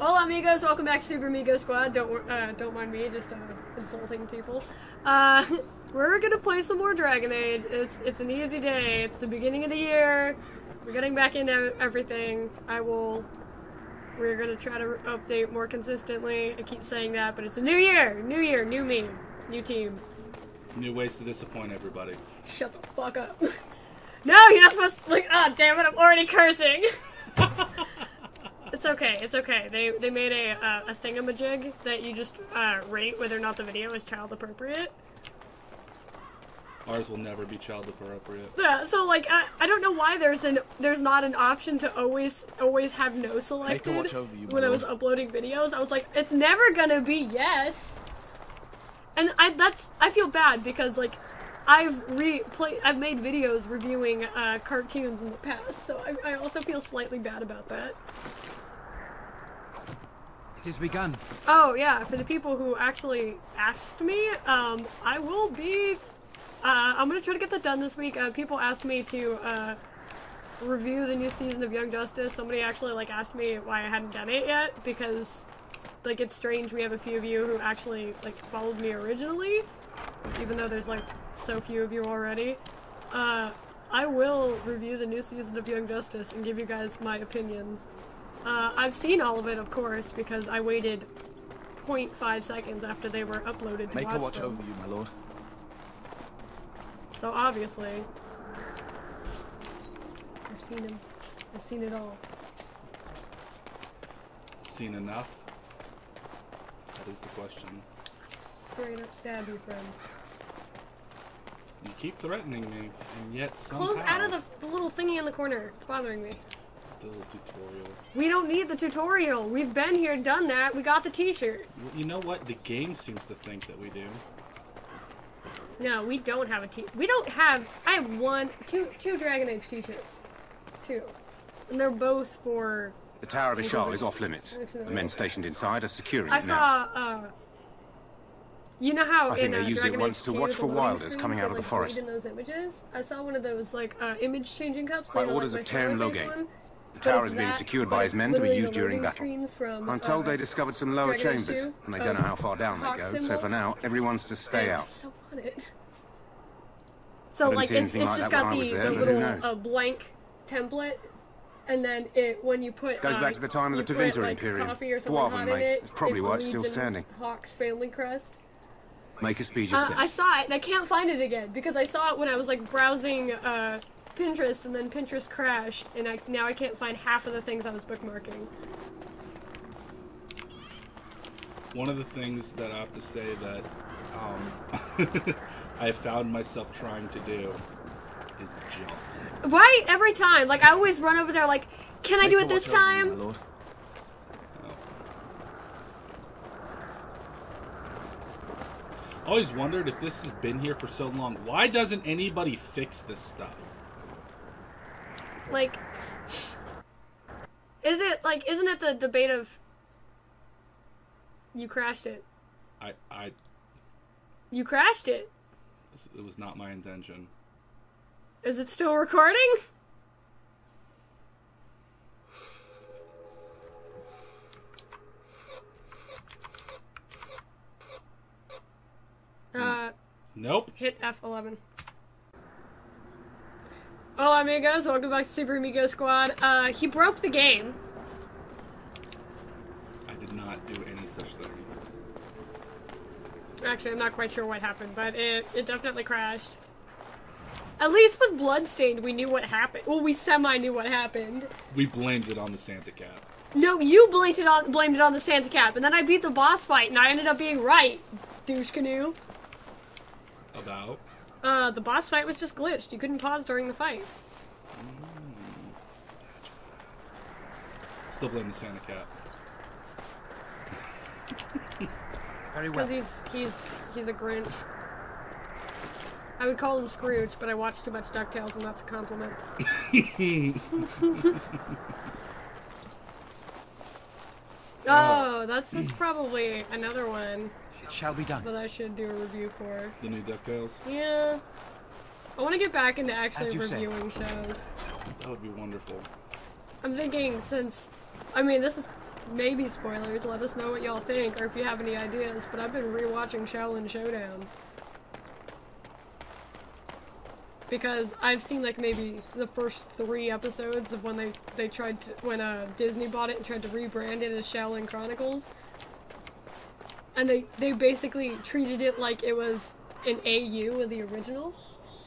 Hola amigos, welcome back to Super Amigo Squad. Don't mind me, just insulting people. We're gonna play some more Dragon Age. It's an easy day. It's the beginning of the year. We're getting back into everything. We're gonna try to update more consistently. I keep saying that, but it's a new year, new me, new team. New ways to disappoint everybody. Shut the fuck up. No, you're not supposed to, like, oh damn it, I'm already cursing. It's okay, it's okay. They made a thingamajig that you just rate whether or not the video is child appropriate. Ours will never be child appropriate. Yeah, so like I don't know why there's not an option to always have no selected when I was uploading videos. I was like, it's never gonna be yes. And I feel bad because like I've made videos reviewing cartoons in the past, so I also feel slightly bad about that. It has begun. Oh yeah, for the people who actually asked me, I will be. I'm gonna try to get that done this week. People asked me to review the new season of Young Justice. Somebody actually like asked me why I hadn't done it yet because like it's strange. We have a few of you who actually like followed me originally, even though there's like so few of you already. I will review the new season of Young Justice and give you guys my opinions. I've seen all of it, of course, because I waited 0.5 seconds after they were uploaded to Make watch a watch them. over you, my lord. So obviously, I've seen him. I've seen it all. Seen enough? That is the question. Straight up stab you, friend. You keep threatening me, and yet somehow... Close out of the little thingy in the corner. It's bothering me. The little tutorial. We don't need the tutorial. We've been here, done that. We got the t-shirt. Well, you know what? The game seems to think that we do. No, we don't have a t-shirt. We don't have... I have two Dragon Age t-shirts. Two. And they're both for... The Tower of Ishal is off limits. The men stationed inside are securing it now. I saw, you know how I think in they used Dragon it once Age to 2, watch the for loading wilders screens coming out of that, the forest. In those images, I saw one of those like image changing cups. By you know, orders like of Terran my face Loghain. one. The tower But is being that, secured but by it's his men to be literally used the during loading battle. screens from, I'm told they discovered some lower Dragon Age chambers, 2, and they don't know how far down they hawk go, symbol. so for now, everyone's to stay out. I so want it. So didn't like see it's anything like just that got when I was the there, but who little knows? blank template, and then when you put Goes back to the time of the you put, Tevinter like, Imperium. coffee or something Dwarven, hot mate. in it, It's probably why it's bleeds still in standing. Hawk's family crest. Make a speed your steps. I saw it and I can't find it again because I saw it when I was like browsing Pinterest and then Pinterest crashed and now I can't find half of the things I was bookmarking. One of the things that I have to say that I have found myself trying to do is jump. Right? Every time. Like I always run over there like, can I do it this time? Oh. I always wondered if this has been here for so long. Why doesn't anybody fix this stuff? Like, isn't it the debate of you crashed it? You crashed it. It was not my intention. Is it still recording? Nope. Hit F11. Hola amigos, welcome back to Super Amigo Squad. He broke the game. I did not do any such thing. Actually, I'm not quite sure what happened, but it definitely crashed. At least with Bloodstained, we knew what happened. Well, we semi knew what happened. We blamed it on the Santa Cat. No, you blamed it on the Santa Cap, and then I beat the boss fight, and I ended up being right, douche canoe. About? The boss fight was just glitched. You couldn't pause during the fight. Still blame the Santa Cat. Very well. Because he's a Grinch. I would call him Scrooge, but I watch too much DuckTales, and that's a compliment. Oh, that's probably another one It shall be done. that I should do a review for. The new DuckTales? Yeah. I want to get back into actually As you say. reviewing shows. That would be wonderful. I'm thinking since, I mean, this is maybe spoilers. Let us know what y'all think, or if you have any ideas. But I've been rewatching Shaolin Showdown. Because I've seen like maybe the first 3 episodes of when they tried to, when Disney bought it and tried to rebrand it as Shaolin Chronicles. And they basically treated it like it was an AU of the original.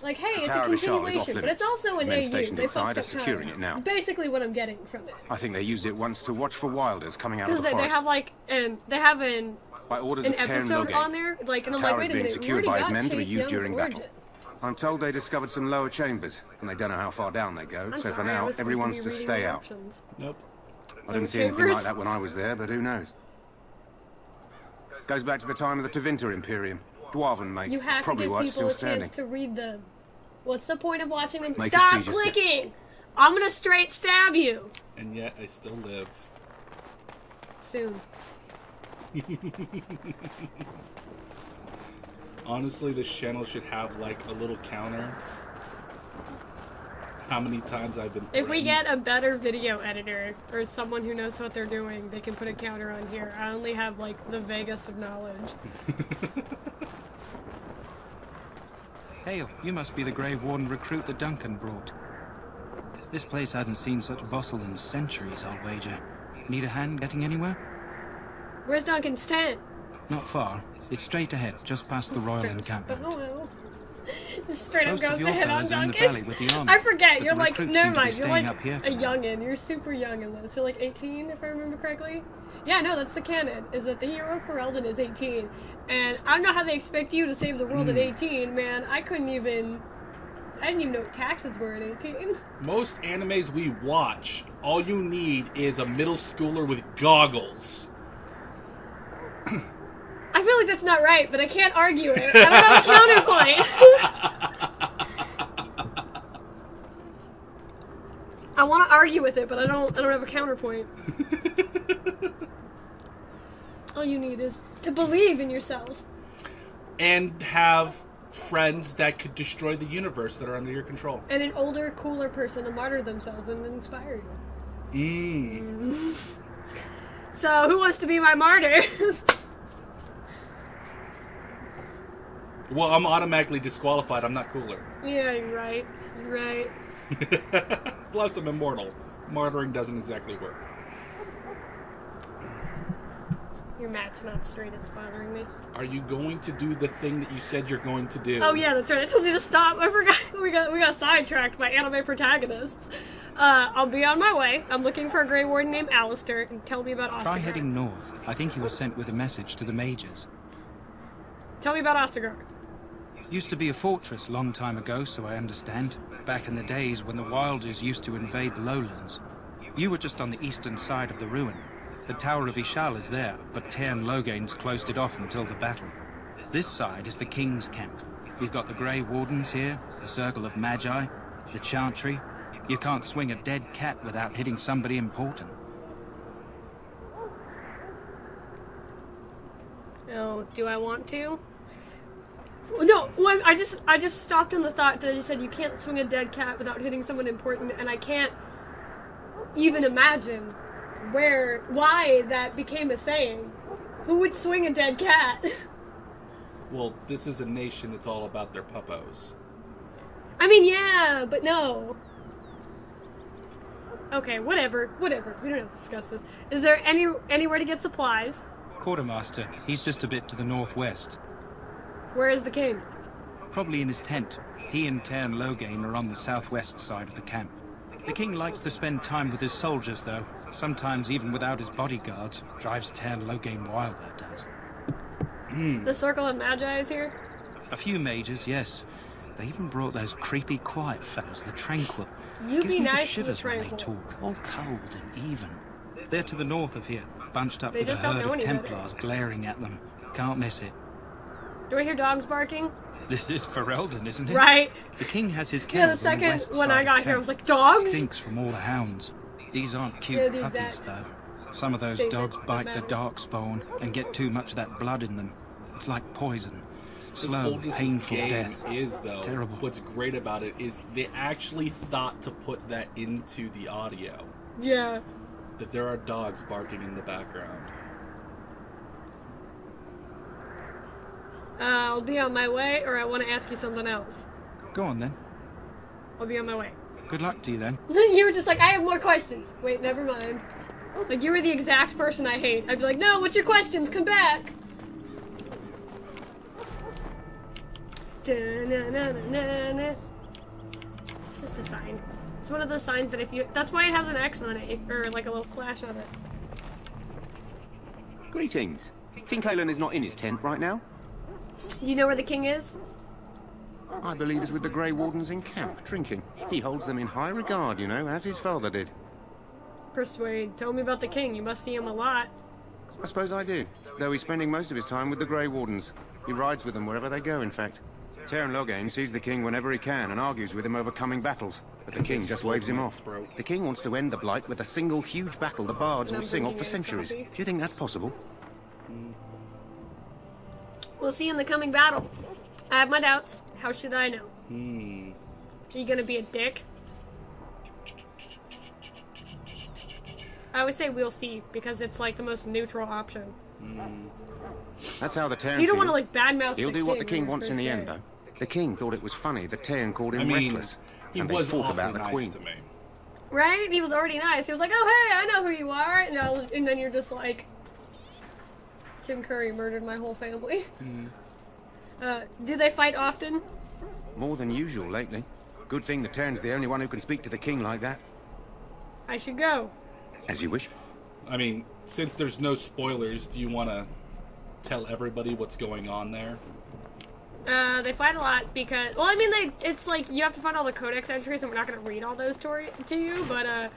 Like, hey, it's a continuation, but it's also an AU. Stationed inside are securing it now. Basically what I'm getting from it. I think they used it once to watch for wilders coming out of the forest. Because they have like, they have an episode on there, like, and I'm like, wait a minute, secured by his men to be used during battle. I'm told they discovered some lower chambers, and they don't know how far down they go, so for now, everyone's to stay out. Nope. I didn't see anything like that when I was there, but who knows? Goes back to the time of the Tevinter Imperium. Dwarven, mate. You have probably to why give it's people still a standing. chance to read them. What's the point of watching them? Make Stop clicking! I'm gonna straight stab you! And yet, I still live. Soon. Honestly, this channel should have, like, a little counter. How many times I've been threatened. If we get a better video editor, or someone who knows what they're doing, they can put a counter on here. I only have, like, the vaguest of knowledge. Hail, you must be the Grey Warden recruit that Duncan brought. This place hasn't seen such bustle in centuries, I'll wager. Need a hand getting anywhere? Where's Duncan's tent? Not far. It's straight ahead, just past the royal encampment. Just straight up goes to hit on Duncan. I forget, you're like, never mind, you're like a youngin'. You're super young in this. You're like 18, if I remember correctly. Yeah, no, that's the canon, is that the hero for Elden is 18. And I don't know how they expect you to save the world at 18, man. I didn't even know what taxes were at 18. Most animes we watch, all you need is a middle schooler with goggles. I feel like that's not right, but I can't argue it. I don't have a counterpoint. I want to argue with it, but I don't have a counterpoint. All you need is to believe in yourself. And have friends that could destroy the universe that are under your control. And an older, cooler person to martyr themselves and inspire you. So, who wants to be my martyr? Well, I'm automatically disqualified. I'm not cooler. Yeah, you're right. You're right. Plus, I'm immortal. Martyring doesn't exactly work. Your mat's not straight. It's bothering me. Are you going to do the thing that you said you're going to do? Oh yeah, that's right. I told you to stop. I forgot. We got sidetracked by anime protagonists. I'll be on my way. I'm looking for a Grey Warden named Alistair. And tell me about Ostagar. Try heading north. I think he was sent with a message to the mages. Tell me about Ostagar. Used to be a fortress a long time ago, so I understand. Back in the days when the Wilders used to invade the lowlands. You were just on the eastern side of the ruin. The Tower of Ishal is there, but Tairn Logain's closed it off until the battle. This side is the King's camp. We've got the Grey Wardens here, the Circle of Magi, the Chantry. You can't swing a dead cat without hitting somebody important. Oh, do I want to? No, well, I just stopped on the thought that you said you can't swing a dead cat without hitting someone important, and I can't even imagine why that became a saying. Who would swing a dead cat? Well, this is a nation that's all about their puppos. I mean, yeah, but no. Okay, whatever. We don't have to discuss this. Is there anywhere to get supplies? Quartermaster, he's just a bit to the northwest. Where is the king? Probably in his tent. He and Tairn Logain are on the southwest side of the camp. The king likes to spend time with his soldiers, though. Sometimes even without his bodyguards. Drives Tairn Logain wild, that does. The Circle of Magi is here? A few mages, yes. They even brought those creepy, quiet fellows, the Tranquil. You Gives be me nice the shivers to the when they Tranquil. talk, all cold and even. They're to the north of here, bunched up They with a just don't herd know of any better. Templars glaring at them. Can't miss it. Do I hear dogs barking? This is Ferelden, isn't it? Right. The king has his Yeah, kennel the second west when side I got of here, I camp. was like, dogs? Stinks from all the hounds. These aren't They're cute the puppies, exact though. Some of those statement dogs that bite the matters. darkspawn and get too much of that blood in them. It's like poison. As Slow, old as painful this game death. is, though, Terrible. what's great about it is they actually thought to put that into the audio. Yeah. that there are dogs barking in the background. I'll be on my way, or I want to ask you something else. Go on, then. I'll be on my way. Good luck to you, then. You were just like, I have more questions. Wait, never mind. Like, you were the exact person I hate. I'd be like, no, what's your questions? Come back! Da-na-na-na-na-na. It's just a sign. It's one of those signs that if you... That's why it has an X on it, or like a little slash on it. Greetings. King Kalen is not in his tent right now. You know where the king is? I believe he's with the Grey Wardens in camp, drinking. He holds them in high regard, you know, as his father did. Persuade. Tell me about the king. You must see him a lot. I suppose I do, though he's spending most of his time with the Grey Wardens. He rides with them wherever they go, in fact. Teyrn Loghain sees the king whenever he can and argues with him over coming battles, but the king just waves him off. The king wants to end the Blight with a single huge battle the bards will sing of for centuries. Do you think that's possible? We'll see in the coming battle. I have my doubts. How should I know? Are you gonna be a dick? I always say we'll see, because it's like the most neutral option. That's how the Teyrn So you don't want to feels. like badmouth He'll the do what the king king wants in the end, though. The king thought it was funny that Teyrn called him reckless, he and they was fought awfully about the nice queen. to me. Right? He was already nice. He was like, oh hey, I know who you are. And then you're just like, Tim Curry murdered my whole family. Do they fight often? More than usual lately. Good thing the Teyrn's the only one who can speak to the king like that. I should go. As you wish. I mean, since there's no spoilers, do you want to tell everybody what's going on there? They fight a lot because, well, I mean, it's like, you have to find all the codex entries, and we're not going to read all those to you, but,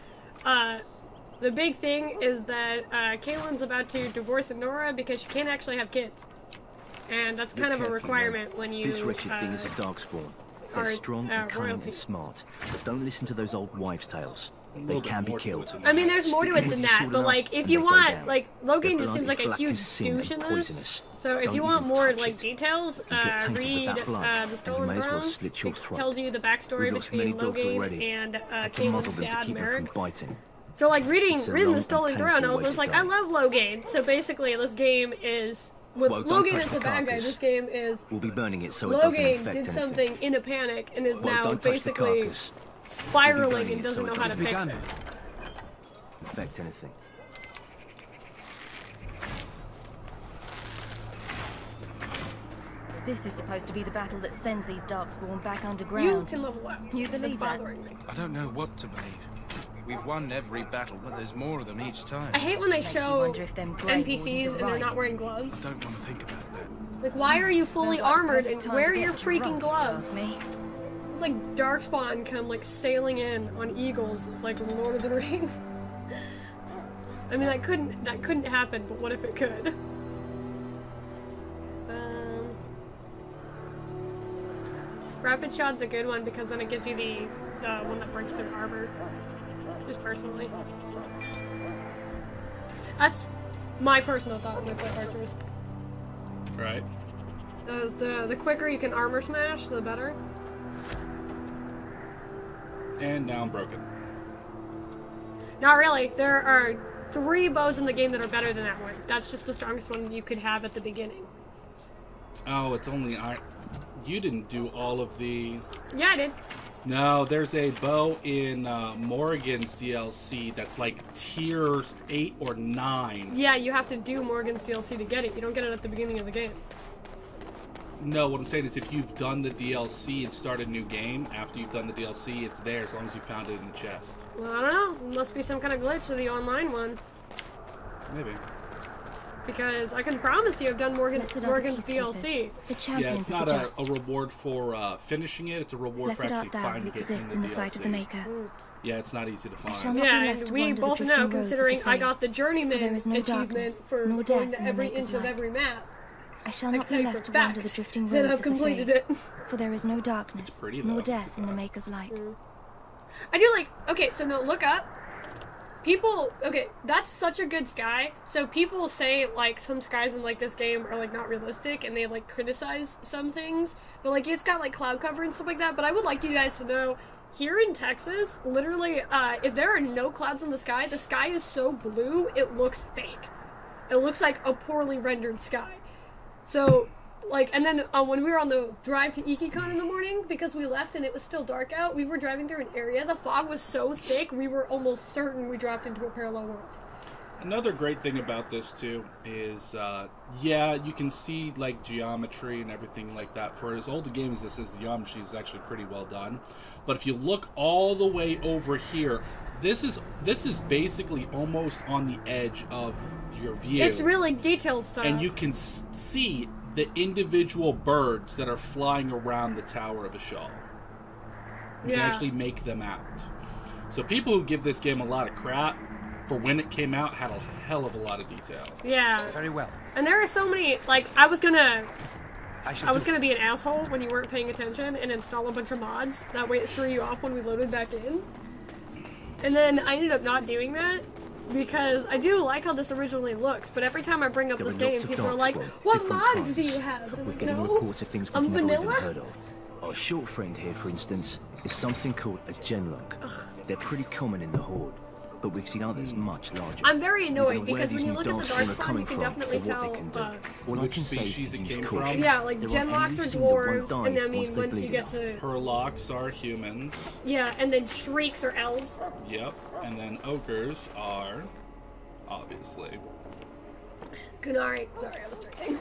the big thing is that, Kalen's about to divorce Nora because she can't actually have kids. And that's kind of a requirement when you, This wretched thing is a darkspawn. They're strong and cunning and smart, but don't listen to those old wives' tales. They can be killed. I mean, there's more to it than that, but like, if you want, like, Loghain just seems like a huge douche in this. So if you want more, like, details, read, The Stolen Thrones. It tells you the backstory between Loghain and, Kalen's dad, Merrick. So, like, reading The Stolen Throne, I was just like, I love Loghain. So basically, this game is, with Loghain as the bad guy, this game is, we'll be burning it so it doesn't Loghain infect did anything. something in a panic and is Well, now don't touch the basically carcass. spiraling and doesn't know how to fix it. Infect anything. This is supposed to be the battle that sends these darkspawn back You underground. can level up. You That's believe that? bothering me. I don't know what to believe. We've won every battle, but there's more of them each time. I hate when they Makes you show wonder if them Grey NPCs Wardens and are they're right. not wearing gloves. I don't want to think about that. Like, why are you fully Sounds like armored perfect and time where to are get your freaking drunk, if you gloves? ask me. Like Darkspawn come like sailing in on eagles like Lord of the Rings. I mean that couldn't happen, but what if it could? Rapid Shot's a good one because then it gives you the one that breaks through armor. Just personally. That's my personal thought when I play archers. Right. The quicker you can armor smash, the better. And now I'm broken. Not really. There are 3 bows in the game that are better than that one. That's just the strongest one you could have at the beginning. Oh, it's only iron. You didn't do all of the... Yeah, I did. No, there's a bow in Morrigan's DLC that's like tiers 8 or 9. Yeah, you have to do Morgan's DLC to get it. You don't get it at the beginning of the game. No, what I'm saying is if you've done the DLC and start a new game, after you've done the DLC, it's there as long as you found it in the chest. Well, I don't know. It must be some kind of glitch to the online one. Maybe. Because I can promise you I've done Morgan's DLC. The champions Yeah, it's of not the a just. reward for finishing it, it's a reward Blessed for actually art thou finding who it in exists the in the sight DLC. of the Maker. Yeah, it's not easy to I shall find. not Yeah, be left and to we wander the both drifting know, roads of considering the I fade. got the Journeyman There is no achievement darkness, for nor going death to in the every Maker's inch of light. every map. I shall I not can be tell you left for to wander the facts drifting that roads I've of the completed fade. it. For there is no darkness, pretty, nor though. death in the Maker's light. I do like, okay, so no, look up. People, okay, that's such a good sky. So people say, like, some skies in, like, this game are, like, not realistic, and they, like, criticize some things. But, like, it's got, like, cloud cover and stuff like that. But I would like you guys to know, here in Texas, literally, if there are no clouds in the sky is so blue, it looks fake. It looks like a poorly rendered sky. So, like, and then when we were on the drive to IkiCon in the morning, because we left and it was still dark out, we were driving through an area, the fog was so thick, we were almost certain we dropped into a parallel world. Another great thing about this, too, is, yeah, you can see, like, geometry and everything like that. For as old a game as this is, the geometry is actually pretty well done. But if you look all the way over here, this is basically almost on the edge of your view. It's really detailed stuff. And you can see the individual birds that are flying around the Tower of Ishal. You can actually make them out. So people who give this game a lot of crap, for when it came out, had a hell of a lot of detail. Yeah. Very well. And there are so many, like, I was gonna be an asshole when you weren't paying attention and install a bunch of mods. That way it threw you off when we loaded back in. And then I ended up not doing that because I do like how this originally looks, but every time I bring up this game, people are like, what mods do you have? We're getting reports of things we've never even heard of. Our short friend here, for instance, is something called a genlock. They're pretty common in the Horde, but we've seen others much larger. I'm very annoyed because when you look at the dark spawn, you can definitely tell all I can say is to use caution. Yeah, like genlocks are dwarves, and I mean once you get to Herlocks are humans. Yeah, and then shrieks are elves. Yep, and then ogres are obviously. Kunari, sorry, I was drinking.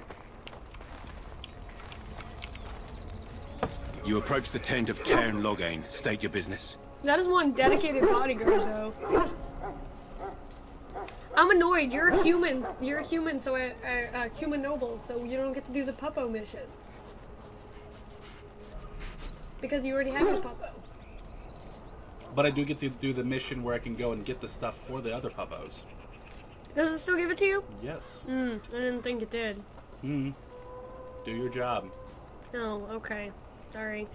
You approach the tent of Tairn Loghain. State your business. That is one dedicated bodyguard, though. I'm annoyed. You're a human. You're a human, so a human noble, so you don't get to do the Puppo mission. Because you already have a Puppo. But I do get to do the mission where I can go and get the stuff for the other Puppos. Does it still give it to you? Yes. I didn't think it did. Do your job. Oh, okay. Sorry.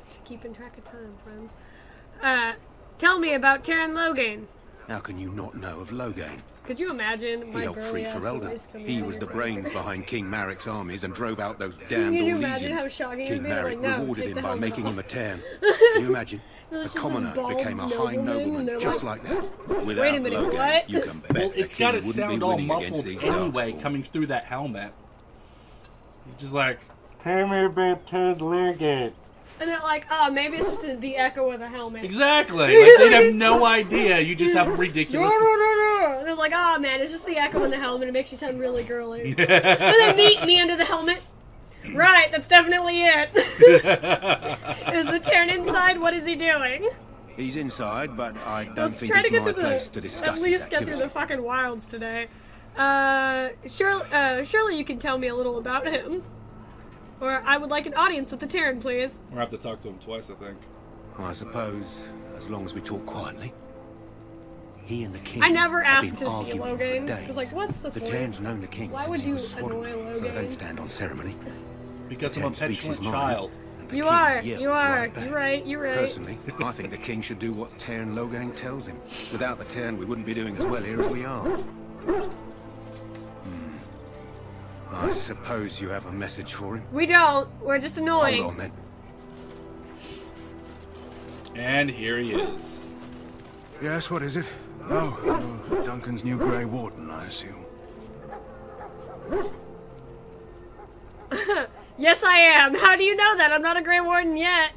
Just keeping track of time, friends. Tell me about Tairn Loghain. How can you not know of Loghain? Could you imagine my He helped free girly-ass Ferelden. voice coming He out was of the your brains brain? behind King Marik's armies and drove out those damned Can you imagine how Orlesians. shocking it King would be? Like, Marik no, rewarded take him the by helmet making off. him a Tairn. Can you imagine? It's The just this commoner bald became a high nobleman, nobleman, and they're just like, like that. Without Wait a minute, Loghain, what? you can bet Well, the it's king got to wouldn't be sound all winning against muffled these anyway, darkspawn. coming through that helmet. Just like, tell me about Tairn Loghain. And they're like, oh, maybe it's just the echo of the helmet. Exactly. Like, they'd have no idea. You just have a No, ridiculous... no. And they're like, oh, man, it's just the echo in the helmet. It makes you sound really girly. And then meet me under the helmet. Right, that's definitely it. Is the Tairn inside? What is he doing? He's inside, but I don't Let's think try to it's get my to place to the... discuss At his least get through activity. the fucking wilds today. Surely you can tell me a little about him. Or I would like an audience with the Tairn, please. We'll have to talk to him twice, I think. I suppose, as long as we talk quietly. He and the king I never have asked been to see arguing for Loghain. days. Because, like, what's the point? Tairn's known the king Why since would he you was annoy swaddled, so they Loghain? don't stand on ceremony. Because The I'm a Tairn speaks his petulant mind, child. and the You king are. yells You are. right back. You're right. You're right. Personally, I think the king should do what Tairn Loghain tells him. Without the Tairn, we wouldn't be doing as well here as we are. I suppose you have a message for him. We don't. We're just annoying. Hold on, then. And here he is. Yes, what is it? Oh, you're Duncan's new Grey Warden, I assume. Yes, I am. How do you know that? I'm not a Grey Warden yet.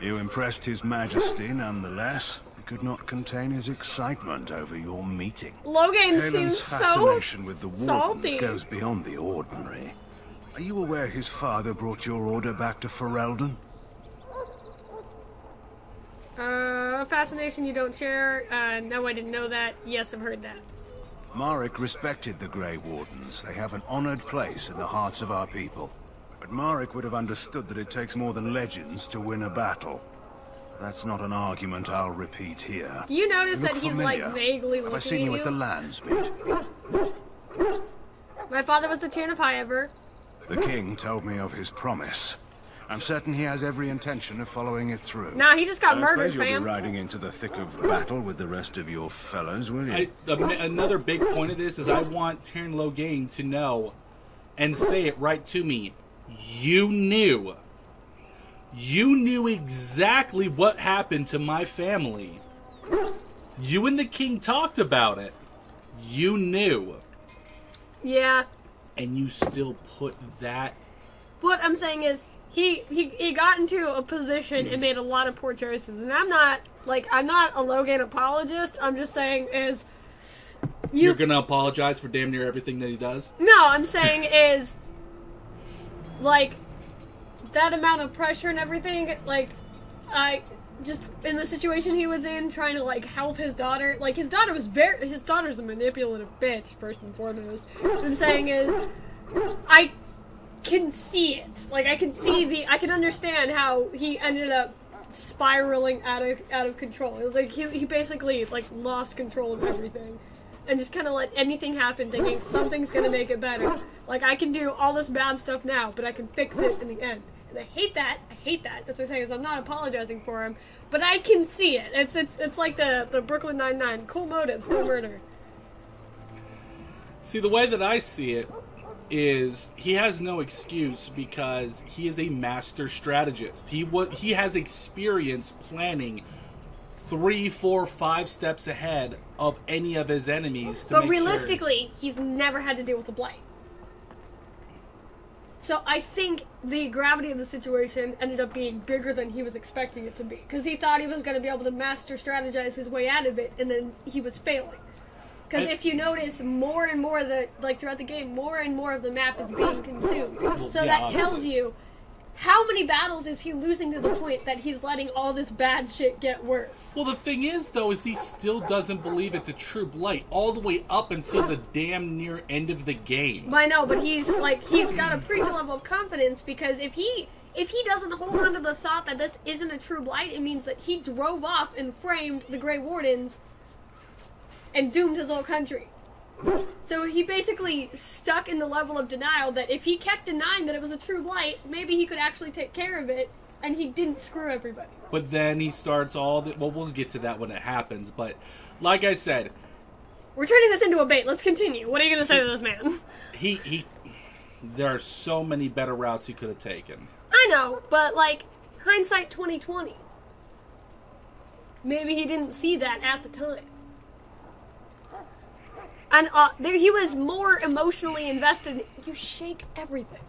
You impressed His Majesty, nonetheless. He could not contain his excitement over your meeting. Loghain Kaelin's seems so fascination with the Wardens salty. goes beyond the ordinary. Are you aware his father brought your order back to Ferelden? Fascination you don't share. No, I didn't know that. Yes, I've heard that. Marek respected the Grey Wardens. They have an honored place in the hearts of our people. But Marek would have understood that it takes more than legends to win a battle. That's not an argument I'll repeat here. Do you notice You look that he's familiar. like vaguely Have looking I seen at you you? at the Landsmeet? My father was the Tairn of Highever. The king told me of his promise. I'm certain he has every intention of following it through. Nah, he just got I murdered, suppose you'll fam. be riding into the thick of battle with the rest of your fellows, will you? Another big point of this is I want Tairn Loghain to know and say it right to me. You knew You knew exactly what happened to my family. You and the king talked about it. You knew. Yeah. And you still put that... What I'm saying is, he got into a position and made a lot of poor choices. And I'm not a Logan apologist. I'm just saying is... You're gonna apologize for damn near everything that he does? No, I'm saying is... Like, that amount of pressure and everything, like, I... Just in the situation he was in, trying to, like, help his daughter. Like, his daughter's a manipulative bitch, first and foremost. What I'm saying is, I can see it. Like, I can understand how he ended up spiraling out of control. It was like, he basically, like, lost control of everything. And just kind of let anything happen, thinking something's gonna make it better. Like, I can do all this bad stuff now, but I can fix it in the end. And I hate that. That's what I'm saying is I'm not apologizing for him, but I can see it. It's like the Brooklyn Nine-Nine. Cool motives, no murder. See, the way that I see it is he has no excuse because he is a master strategist. He has experience planning 3, 4, 5 steps ahead of any of his enemies. But realistically, he's never had to deal with a blight. So I think the gravity of the situation ended up being bigger than he was expecting it to be. Because he thought he was going to be able to master strategize his way out of it, and then he was failing. Because if you notice, more and more throughout the game, more and more of the map is being consumed. So that tells you, how many battles is he losing to the point that he's letting all this bad shit get worse? Well, the thing is, though, is he still doesn't believe it's a true blight all the way up until the damn near end of the game. I know, but he's got to preach a level of confidence, because if he doesn't hold on to the thought that this isn't a true blight, it means that he drove off and framed the Grey Wardens and doomed his whole country. So he basically stuck in the level of denial that if he kept denying that it was a true blight, maybe he could actually take care of it, and he didn't screw everybody. But then he starts all the... Well, we'll get to that when it happens, but like I said... We're turning this into a bait. Let's continue. What are you going to say to this man? There are so many better routes he could have taken. I know, but, like, hindsight 2020. Maybe he didn't see that at the time. And he was more emotionally invested. You shake everything.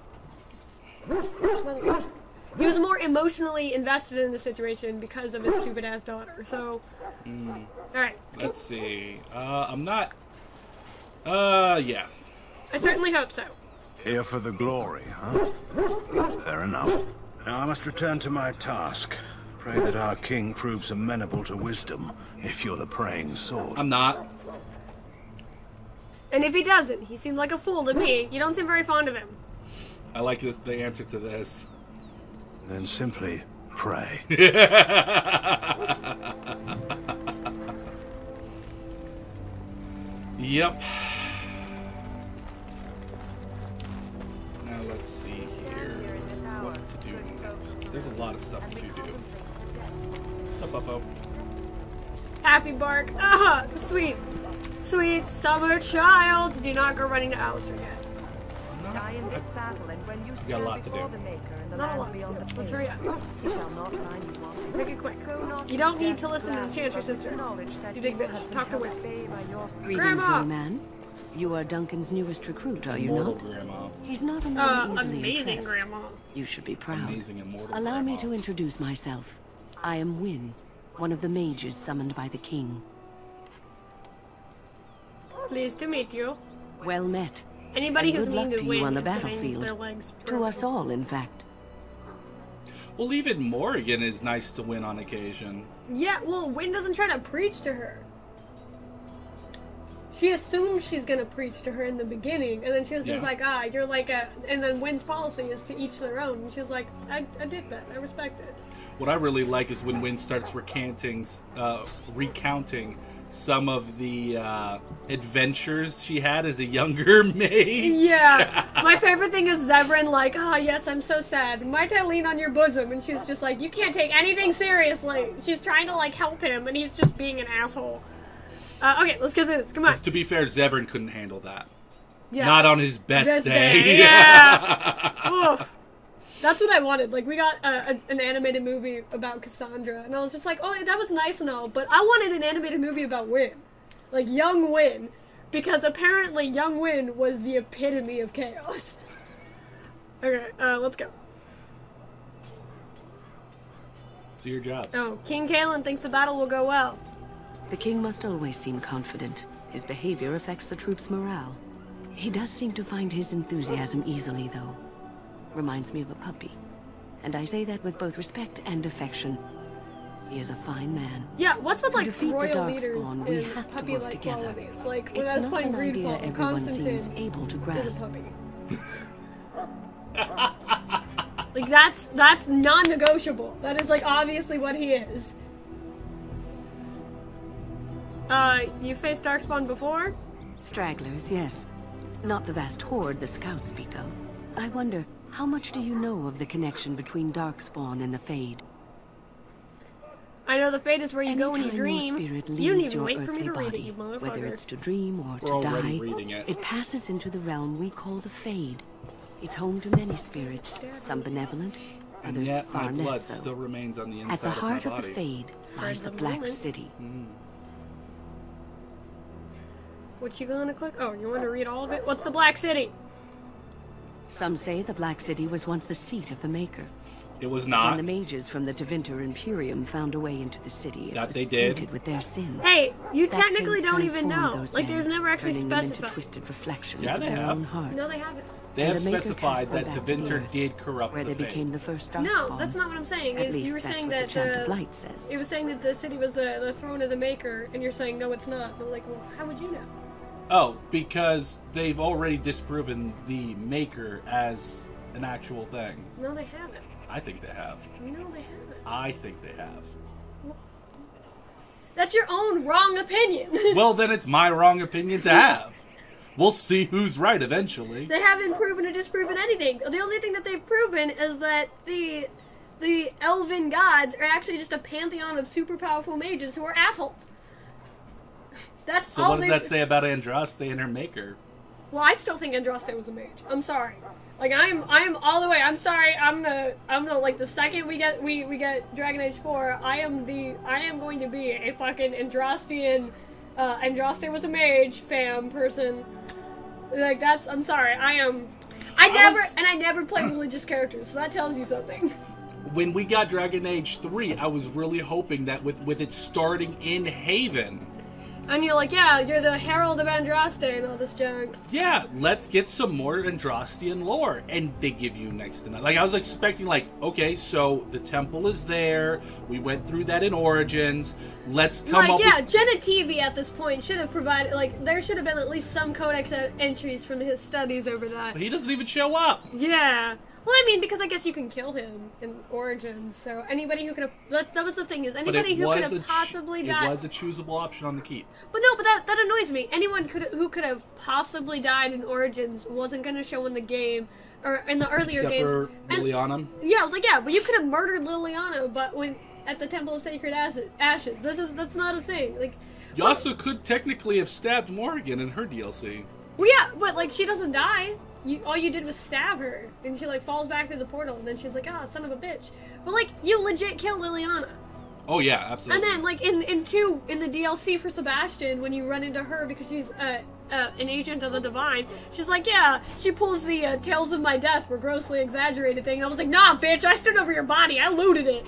He was more emotionally invested in the situation because of his stupid ass daughter. So, all right. Let's see. I'm not. Yeah. I certainly hope so. Here for the glory, huh? Fair enough. Now I must return to my task. Pray that our king proves amenable to wisdom, if you're the praying sword. I'm not. And if he doesn't, he seemed like a fool to me. You don't seem very fond of him. I like the answer to this. Then simply pray. Yep. Now let's see here what to do next. There's a lot of stuff to do. What's up, Bubbo? Happy Bark. Ah, sweet. Sweet summer child. Do not go running to Alistair yet. Die in this battle, and when you got a lot to do. the Maker and the Not a land lot to beyond do. the Let's pale, hurry up. he shall not find you wanting. Make it quick. Go not You don't need death to listen to the land, Chancer but sister. knowledge that You big evil bitch. has been Talk to held Wit. at bay by your Greetings, Grandma! young man. You are Duncan's newest recruit, are you Immortal not? Grandma. He's not a man easily Amazing impressed. grandma. You should be proud. Amazing immortal Allow grandma. me to introduce myself. I am Wynne, one of the mages summoned by the king. Pleased to meet you. Well met. Anybody And who's good mean luck to to Win you on the is getting battlefield. their legs To us all, in fact. Well, even Morrigan is nice to win on occasion. Yeah, well, Win doesn't try to preach to her. She assumes she's gonna preach to her in the beginning, and then she was just like, you're like a... And then Win's policy is to each their own. And she was like, I dig that. I respect it. What I really like is when Wynn starts recounting some of the adventures she had as a younger mage. Yeah. My favorite thing is Zevran like, yes, I'm so sad. Might I lean on your bosom? And she's just like, you can't take anything seriously. She's trying to, like, help him, and he's just being an asshole. Okay, let's get through this. Come on. To be fair, Zevran couldn't handle that. Yeah. Not on his best day. Yeah. Oof. That's what I wanted. Like, we got an animated movie about Cassandra, and I was just like, oh, that was nice and all, but I wanted an animated movie about Wynn. Like, young Wynn. Because apparently young Wynn was the epitome of chaos. Okay, let's go. Do your job. Oh, King Kalen thinks the battle will go well. The king must always seem confident. His behavior affects the troops' morale. He does seem to find his enthusiasm easily, though. Reminds me of a puppy. And I say that with both respect and affection. He is a fine man. Yeah, what's with, like, To defeat the royal leaders Darkspawn, we and have to work puppy-like together. qualities? Like, when It's I was not playing an idea Greedfall, everyone seems Constantine able to is grasp. a puppy. Like, that's non-negotiable. That is, like, obviously what he is. You faced Darkspawn before? Stragglers, yes. Not the vast horde the scouts speak of. I wonder, how much do you know of the connection between Darkspawn and the Fade? I know the Fate is where you go when you Anytime your dream. spirit You leaves didn't even your wait for me earthly to read it, body, you motherfucker. whether it's to dream or We're to already die, reading it. passes into the realm we call the Fade. It's home to many spirits, some benevolent, And others yet my far blood less so. still remains on the inside At the heart of my of the body. Fade lies the the Black moment. City. What you gonna click? Oh, you want to read all of it? What's the Black City? Some say the Black City was once the seat of the Maker. It was When not. the mages from the Tevinter Imperium found a way into the city, it That was they did. tainted with their sin. Hey, you That technically taint don't even transformed know. those Like, men, there's never actually turning them into specified. twisted reflections Yeah, of they their have. own hearts. No, they haven't. They And have the Maker specified cast that them back to the Tevinter earth, did corrupt where the they Fate. became the first No, Darkspawn. that's not what I'm saying. At Is least you were that's saying what that the Chant of Light says. it was saying that the city was the throne of the Maker, and you're saying no, it's not. But like, well, how would you know? Oh, because they've already disproven the Maker as an actual thing. No, they haven't. I think they have. No, they haven't. I think they have. That's your own wrong opinion. Well, then it's my wrong opinion to have. We'll see who's right eventually. They haven't proven or disproven anything. The only thing that they've proven is that the elven gods are actually just a pantheon of super powerful mages who are assholes. That's So all what does that say about Andraste and her Maker? Well, I still think Andraste was a mage. I'm sorry. Like, I'm all the way. I'm sorry. I'm the like the second we get Dragon Age 4, I am going to be a fucking Andrastian. Andraste was a mage fam person. Like, I'm sorry. I never play religious characters, so that tells you something. When we got Dragon Age 3, I was really hoping that with it starting in Haven, And you're like, yeah, you're the Herald of Andraste and all this junk. yeah, let's get some more Andrastian lore. And they give you next to nothing. Like, I was expecting, like, okay, so the temple is there. We went through that in Origins. Let's come up with... Genetivi at this point should have provided, like, there should have been at least some codex entries from his studies over that. But he doesn't even show up. Yeah. Well, I mean, because I guess you can kill him in Origins, so anybody who could have... That was the thing, is anybody who could have possibly died... It was a choosable option on the keep. But no, but that annoys me. Anyone who could have possibly died in Origins wasn't going to show in the game, or in the earlier Except games. for Liliana. Yeah, I was like, yeah, but you could have murdered Liliana, but at the Temple of Sacred Ashes. That's not a thing. Like, You also could technically have stabbed Morrigan in her DLC. well, yeah, but like, she doesn't die. All you did was stab her, and she like falls back through the portal, and then she's like, "Ah, son of a bitch." But like, you legit kill Liliana. Oh yeah, absolutely. And then like in the DLC for Sebastian, when you run into her because she's an agent of the Divine, she's like, yeah, she pulls the Tales of My Death were grossly exaggerated thing. And I was like, nah, bitch, I stood over your body, I looted it.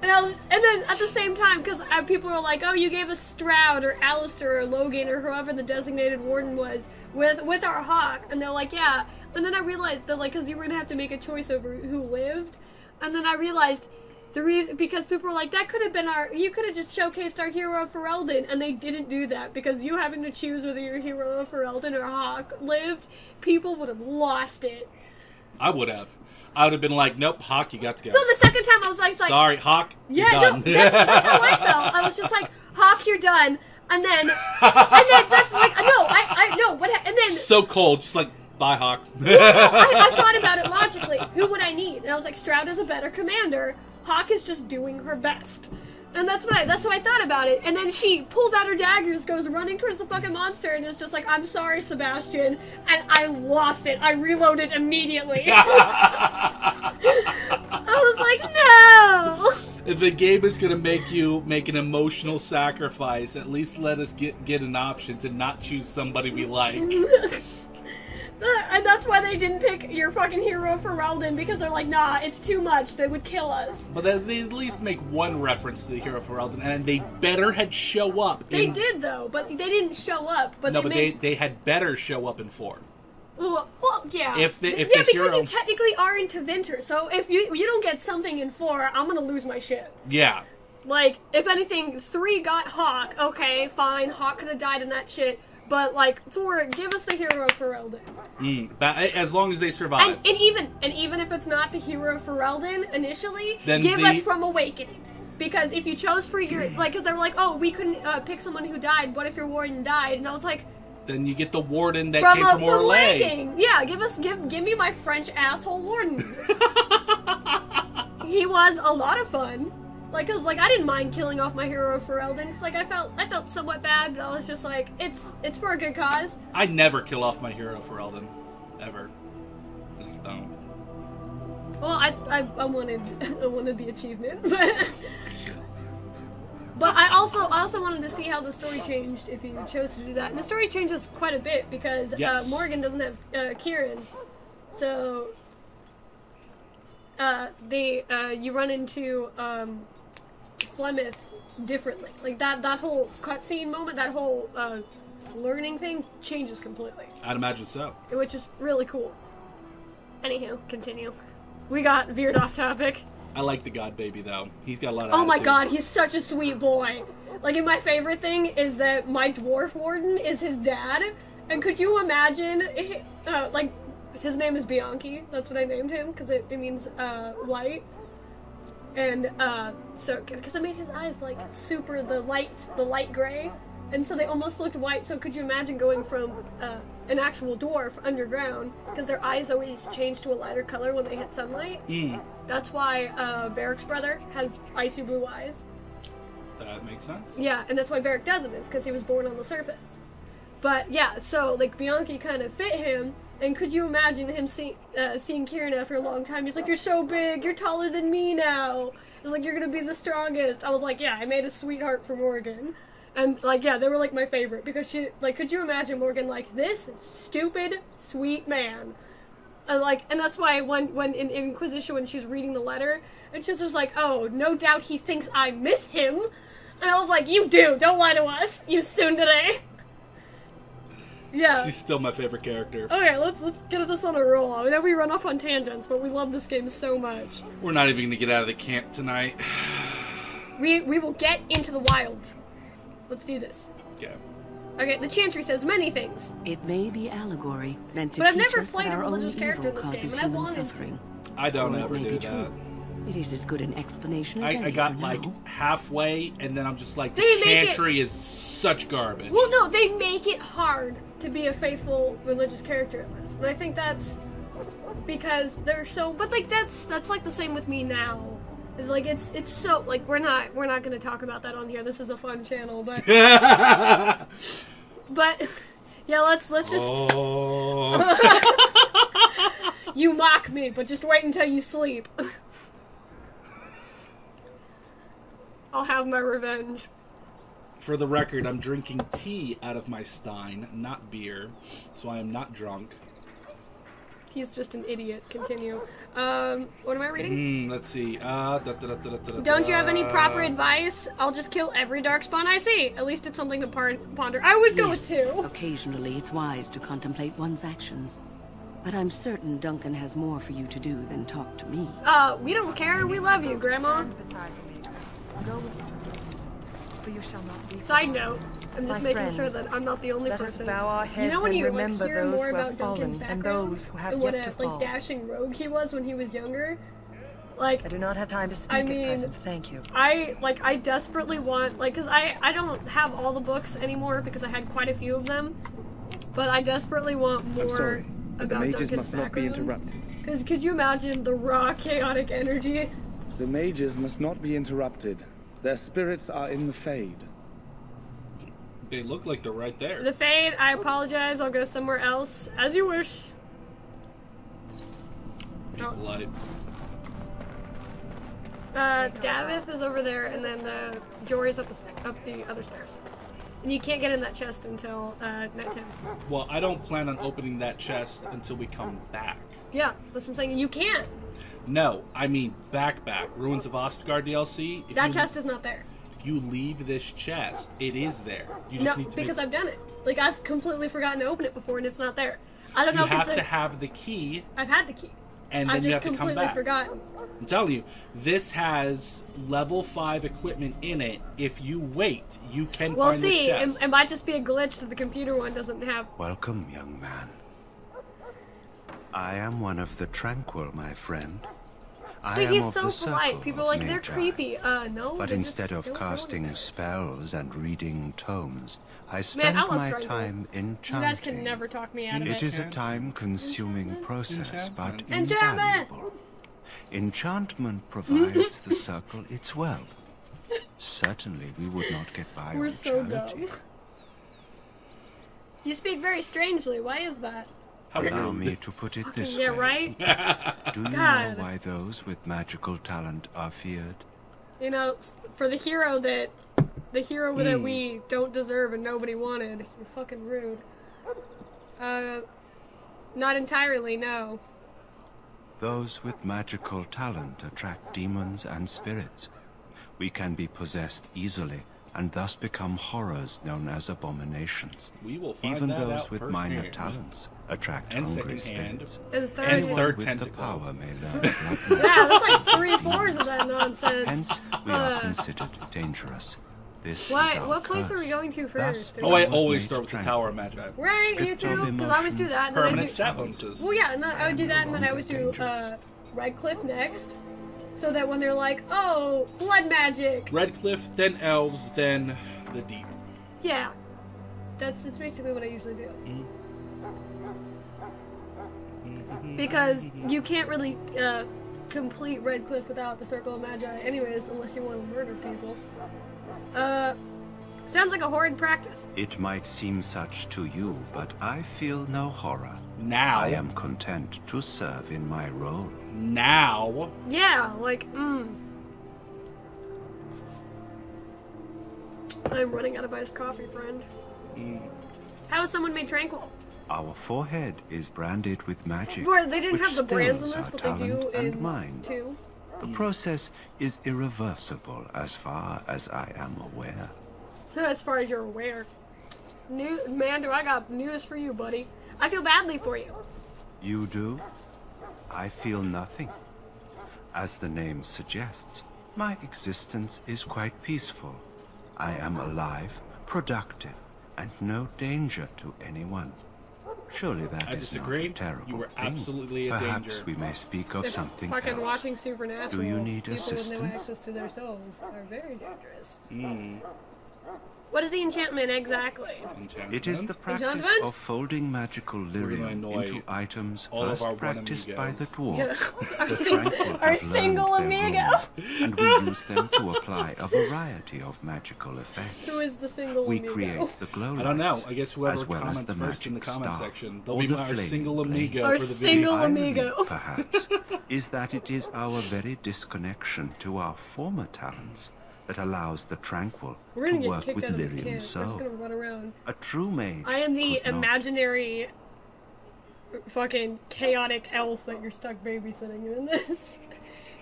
And then at the same time, because people were like, oh, you gave us Stroud or Alistair or Logan or whoever the designated warden was with our hawk, and they're like, yeah. And then I realized that, like, because you were gonna have to make a choice over who lived, and then I realized the reason, because people were like, that could have been you could have just showcased our hero Ferelden, and they didn't do that, because you having to choose whether your hero Ferelden or Hawk lived, people would have lost it. I would have. I would have been like, nope, Hawk, you got to go. No, the second time I was like, sorry, Hawk, yeah, you're done. no, that's how I felt. I was just like, Hawk, you're done, and then that's like, no, I no, what, and then so cold, just like, bye, Hawk. I thought about it logically. Who would I need? And I was like, Stroud is a better commander. Hawk is just doing her best. And that's what I thought about it. And then she pulls out her daggers, goes running towards the fucking monster, and is just like, "I'm sorry, Sebastian." And I lost it. I reloaded immediately. I was like, no! If the game is gonna make you make an emotional sacrifice, at least let us get an option to not choose somebody we like. And that's why they didn't pick your fucking hero for Ferelden, because they're like, nah, it's too much. They would kill us. But they at least make one reference to the hero for Ferelden, and they better had show up. They did, though, but they didn't show up. But they had better show up in 4. Well, yeah. Because you technically are into Winter, so if you don't get something in 4, I'm gonna lose my shit. Yeah. Like, if anything, 3 got Hawk. Okay, fine. Hawk could have died in that shit. But, like, 4, give us the hero for Ferelden. As long as they survive. And even if it's not the hero for Ferelden initially, then give us from Awakening. Because if you chose for your... Like, because they were like, oh, we couldn't pick someone who died. What if your warden died? And I was like... Then you get the warden that came from Orlais. Yeah, give me my French asshole warden. He was a lot of fun. Like, cause like I didn't mind killing off my hero for Ferelden. Cause like I felt somewhat bad, but I was just like, it's for a good cause. I never kill off my hero for Ferelden, ever. I just don't. Well, I wanted the achievement, but I also wanted to see how the story changed if you chose to do that. And the story changes quite a bit because Morgan doesn't have Kieran, so you run into Flemeth differently. Like that whole cutscene moment, that whole learning thing changes completely. I'd imagine so. Which is really cool. Anywho, continue. We got veered off topic. I like the God Baby though. He's got a lot of Oh my attitude. god, he's such a sweet boy. Like, and my favorite thing is that my dwarf warden is his dad. And could you imagine, like, his name is Bianchi. That's what I named him, because it means light. And so, because I made his eyes like super the light gray, and so they almost looked white. So could you imagine going from an actual dwarf underground, because their eyes always change to a lighter color when they hit sunlight? That's why Varric's brother has icy blue eyes. That makes sense. Yeah, and that's why Varric doesn't. It's because he was born on the surface. But yeah, so like Bianchi kind of fit him. And could you imagine him seeing Kieran after a long time? He's like, "You're so big, you're taller than me now." He's like, "You're gonna be the strongest." I was like, yeah, I made a sweetheart for Morgan. And like, yeah, they were like my favorite, because she, like, could you imagine Morgan like, this stupid, sweet man? And that's why when in Inquisition, when she's reading the letter, and she's just like, "Oh, no doubt he thinks I miss him." And I was like, "You do, don't lie to us, you tsundere." Yeah. She's still my favorite character. Okay, let's get this on a roll. I know we run off on tangents, but we love this game so much. We're not even gonna get out of the camp tonight. We will get into the wilds. Let's do this. Yeah. Okay, the Chantry says many things. It may be allegory, meant to but I've teach never us played that a our religious own character in evil this game, causes and I human wanted suffering. I don't Or it ever may do be that. true. It is as good an explanation as I any got for like now. halfway, and then I'm just like, the They make Chantry is such garbage. Well, no, they make it hard to be a faithful religious character in this, and I think that's because they're so. But like that's like the same with me now. It's like it's so like we're not gonna talk about that on here. This is a fun channel, but but yeah, let's just. Oh. You mock me, but just wait until you sleep. I'll have my revenge. For the record, I'm drinking tea out of my stein, not beer, so I am not drunk. He's just an idiot. Continue. What am I reading? Let's see. Don't you have any proper advice? I'll just kill every darkspawn I see. At least it's something to ponder. I always go with 2. Occasionally, it's wise to contemplate one's actions. But I'm certain Duncan has more for you to do than talk to me. We don't care. We love you, Grandma. Go with me, for you shall not be. Side note, I'm just My making friends, sure that I'm not the only let us person. bow our heads You know when and you remember hear those more who have about Duncan's fallen and background those who have and yet what to a fall. dashing rogue he was when he was younger? Like, I do not have time to speak I mean, at present. Thank you. I desperately want, like, because I don't have all the books anymore because I had quite a few of them, but I desperately want more but the about mages Duncan's must not be background. interrupted. Because could you imagine the raw chaotic energy? The mages must not be interrupted. Their spirits are in the Fade. They look like they're right there. The Fade, I apologize. I'll go somewhere else. As you wish. Be polite. Davith is over there, and then Jory's up the other stairs. And you can't get in that chest until nighttime. Well, I don't plan on opening that chest until we come back. Yeah, that's what I'm saying. You can't. No, I mean back. Ruins of Ostagar DLC. That chest is not there. If you leave this chest, it is there. You just No, need to because I've done it. Like, I've completely forgotten to open it before, and it's not there. I don't know if it's You have to have the key. I've had the key. And then you have to come completely back. forgotten. I'm telling you, this has level 5 equipment in it. If you wait, you can We'll find this see. chest. It might just be a glitch that the computer one doesn't have. Welcome, young man. I am one of the Tranquil, my friend. See, I am he's of so the polite. circle People of are like, they're Magi. creepy. No. But they instead just of don't want casting that. spells and reading tomes, I Man, spend I love my Tranquil. time You guys can enchanting. never talk me out of It it. is a time-consuming process, but Enchantment! invaluable. Enchantment provides the circle its wealth. Certainly, we would not get by We're on so charity. dumb. You speak very strangely. Why is that? Allow me to put it this Yeah, way. right? Do you God. know why those with magical talent are feared? You know, for the hero that we don't deserve and nobody wanted. You're fucking rude. Not entirely, no. Those with magical talent attract demons and spirits. We can be possessed easily and thus become horrors known as abominations. We will find Even that those out with minor firsthand. talents attract And hungry secondhand. spirits. And third. Anyone with tentacle. the power may learn. Yeah, there's like 3/4 of that nonsense. Hence, we are considered dangerous. This is our What place are we curse. going to Thus, first? Oh, I was always made start with the tranquil. Tower of Magi. Right, you Stripped of too. Because I always do that. And then I Permanent do, stat bonuses. well, yeah, and then I would do that, and then I No always do longer Redcliffe next. So that when they're like, oh, blood magic. Redcliffe, then Elves, then the Deep. Yeah. That's basically what I usually do. Because you can't really complete Redcliffe without the Circle of Magi anyways, unless you want to murder people. Sounds like a horrid practice. It might seem such to you, but I feel no horror. Now. I am content to serve in my role. Now. Yeah, like, I'm running out of iced coffee, friend. How is someone made tranquil? Our forehead is branded with magic, Boy, they didn't which have the brands in stills this, our but they do talent and in mind. 2. The process is irreversible as far as I am aware. As far as you're aware. Man, do I got news for you, buddy. I feel badly for you. You do? I feel nothing. As the name suggests, my existence is quite peaceful. I am alive, productive, and no danger to anyone. Surely that I is disagree. not a terrible You were thing. absolutely a Perhaps danger. we may speak of If something fucking else. watching Supernatural, Do you need people with no assistance? access to their souls are very dangerous. Hmm. What is the enchantment exactly? It is the practice Enchantment? of folding magical gonna lyrium annoy into items all of our first one practiced by the amigos. dwarves. Our The sing- tranquil our have single learned their amigo. rules, and we use them to apply a variety of magical effects. Who is the single We amigo? create the glow I don't know. lights, I guess whoever as well as comments the first in the magic comment star, section, they'll or be the our flaming single blade. amigo Our for the single video. The irony, amigo. perhaps, is that it is our very disconnection to our former talents that allows the tranquil We're to gonna get work kicked with out of this lyrium camp. We're just so. gonna run around. A true mage I am the could not. imaginary fucking chaotic elf that you're stuck babysitting in this.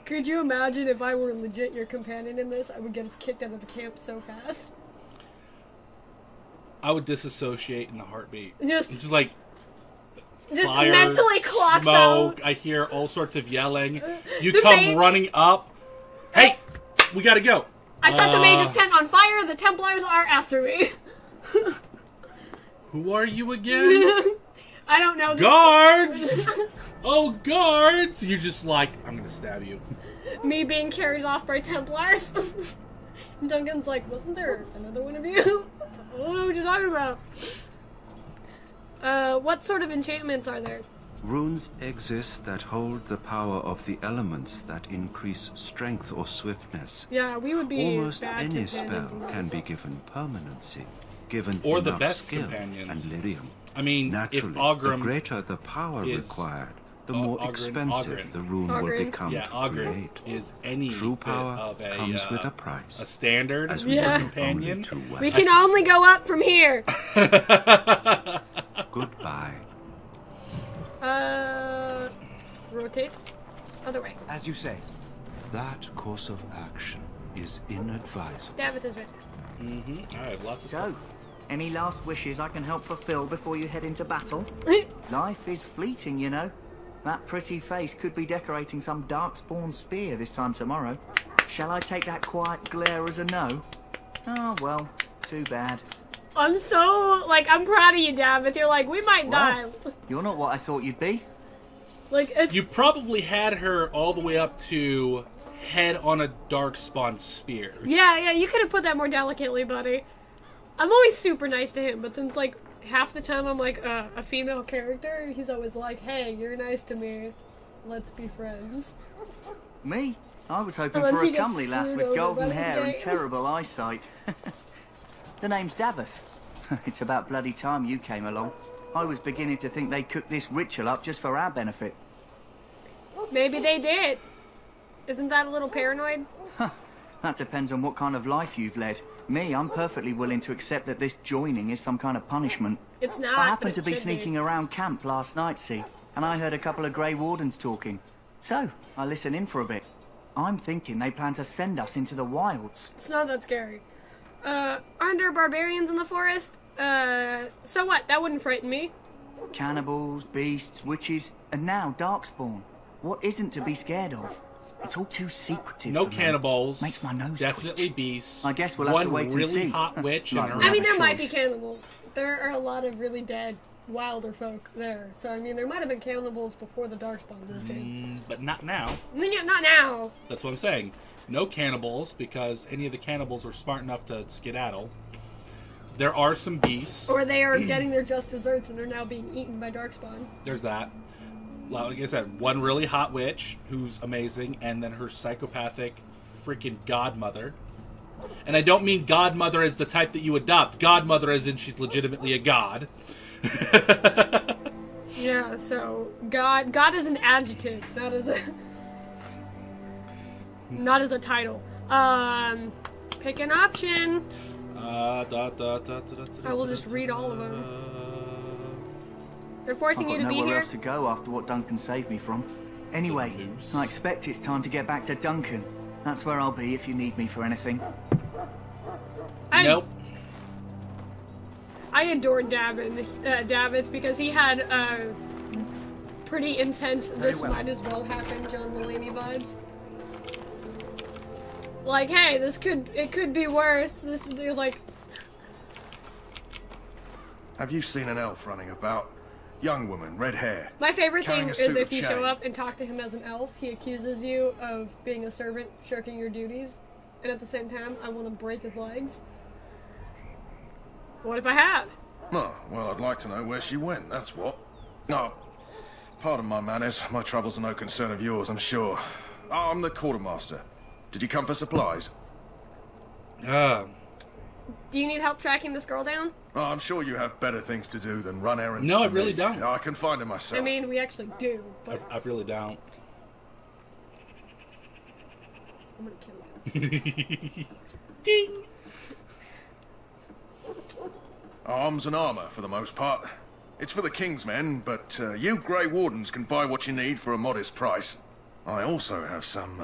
Could you imagine if I were legit your companion in this? I would get us kicked out of the camp so fast. I would disassociate in a heartbeat. Just like fire, mentally clocks smoke. out. I hear all sorts of yelling. You The come main- running up. Hey, we gotta go. I set the mage's tent on fire. The Templars are after me. Who are you again? I don't know. Guards! Oh, guards! You're just like, I'm gonna stab you. Me being carried off by Templars. Duncan's like, wasn't there another one of you? I don't know what you're talking about. What sort of enchantments are there? Runes exist that hold the power of the elements that increase strength or swiftness. Yeah, we would be Almost bad any companions spell in this. can be given permanency, given Or the enough best skill companions. and lyrium. I mean, Naturally, if Ogrim the greater the power is- required, the more expensive the rune will become Yeah, to Ogrim create. is any True bit power of a, comes with a price. a standard As we Yeah. know companion. only too well. We can only go up from here. Goodbye. Rotate. Other way. As you say. That course of action is inadvisable. Davith is right there. Mm-hmm. I have lots of So, any last wishes I can help fulfill before you head into battle? Life is fleeting, you know. That pretty face could be decorating some darkspawn spear this time tomorrow. Shall I take that quiet glare as a no? Oh, well, too bad. I'm so, like, I'm proud of you, Davith. You're like, we might die. Well, you're not what I thought you'd be. Like, it's... You probably had her all the way up to head on a darkspawn spear. Yeah, you could have put that more delicately, buddy. I'm always super nice to him, but since, like, half the time I'm, like, a female character, he's always like, hey, you're nice to me. Let's be friends. Me? I was hoping And then for he a gets comely lass screwed with over by golden this hair and game. terrible eyesight. The name's Davith. It's about bloody time you came along. I was beginning to think they cooked this ritual up just for our benefit. Maybe they did. Isn't that a little paranoid? That depends on what kind of life you've led. Me, I'm perfectly willing to accept that this joining is some kind of punishment. It's not, I happened but to it be should sneaking around camp last night, see, and I heard a couple of Grey Wardens talking. So, I listened in for a bit. I'm thinking they plan to send us into the wilds. It's not that scary. Aren't there barbarians in the forest? So what? That wouldn't frighten me. Cannibals, beasts, witches, and now Darkspawn. What isn't to be scared of? It's all too secretive. No for me. cannibals. Makes my nose Definitely twitch. beasts. I guess we'll have to wait and One see. really hot witch and Like her. we I have mean, a there might be choice. cannibals. There are a lot of really dead wilder folk there. So, I mean, there might have been cannibals before the Darkspawn moved in. But not now. Not now. That's what I'm saying. No cannibals, because any of the cannibals are smart enough to skedaddle. There are some beasts. Or they are getting their just desserts and are now being eaten by Darkspawn. There's that. Like I said, one really hot witch who's amazing, and then her psychopathic freaking godmother. And I don't mean godmother as the type that you adopt. Godmother as in she's legitimately a god. Yeah, so God is an adjective, not as a title. Pick an option. I will just read all of them. They're forcing I've you got to be nowhere here. else to go after what Duncan saved me from. Anyway, I expect it's time to get back to Duncan. That's where I'll be if you need me for anything. Nope. I adored Davith because he had pretty intense "this might as well happen" John Mulaney vibes. Like, hey, it could be worse. This is like. Have you seen an elf running about? Young woman, red hair. My favorite thing carrying a is suit if of you chain. show up and talk to him as an elf, he accuses you of being a servant, shirking your duties, and at the same time, I want to break his legs. What if I have? Oh, well, I'd like to know where she went, that's what. No, pardon my manners. My troubles are no concern of yours, I'm sure. Oh, I'm the quartermaster. Did you come for supplies? Do you need help tracking this girl down? Oh, I'm sure you have better things to do than run errands. No, for I really me. don't. I can find her myself. I mean, we actually do, but I really don't. I'm gonna kill you. Ding! Arms and armor, for the most part. It's for the King's men, but you Grey Wardens can buy what you need for a modest price. I also have some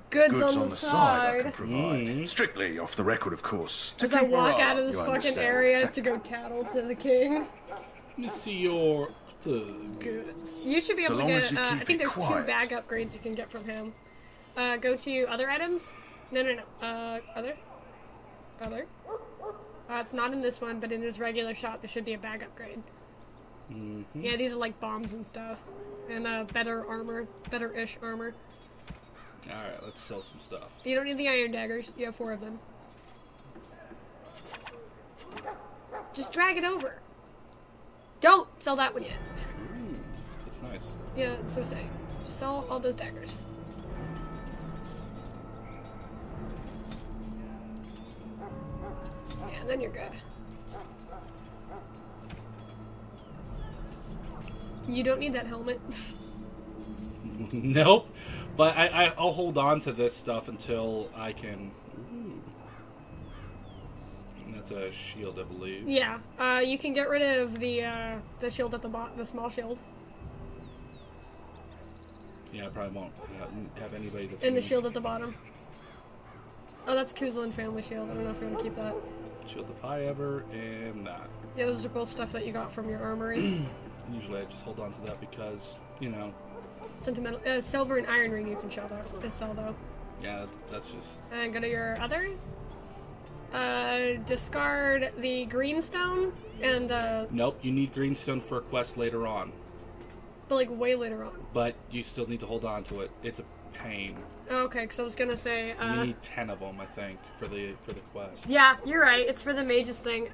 Goods goods on on the the side I side. can provide. Strictly off the record, of course. To As I keep walk morale out of up, this you fucking understand. area to go tattle to the king. Let me see your goods. You should be So able to long get, as you I keep think it there's quiet. 2 bag upgrades you can get from him. Go to other items. No. Other. It's not in this one, but in his regular shop, there should be a bag upgrade. Mm-hmm. Yeah, these are like bombs and stuff. And better armor. Better-ish armor. Alright, let's sell some stuff. You don't need the iron daggers. You have 4 of them. Just drag it over. Don't sell that one yet. Ooh, that's nice. nice. Yeah, so say. Sell all those daggers. Yeah, then you're good. You don't need that helmet. Nope. But I'll hold on to this stuff until I can... Ooh. That's a shield, I believe. Yeah. You can get rid of the shield at the bottom, the small shield. Yeah, I probably won't have anybody that's... And the shield at the bottom. Oh, that's Kuzlin family shield. I don't know if you want to keep that. Shield if I ever am that. Yeah, those are both stuff that you got from your armory. Usually I just hold on to that because, you know... Sentimental. Silver and iron ring you can sell though. Yeah, that's just... And go to your other. Discard the greenstone and Nope, you need greenstone for a quest later on. But like way later on. But you still need to hold on to it. It's a pain. Oh, okay, because I was gonna say you need 10 of them, I think, for the quest. Yeah, you're right. It's for the mages thing.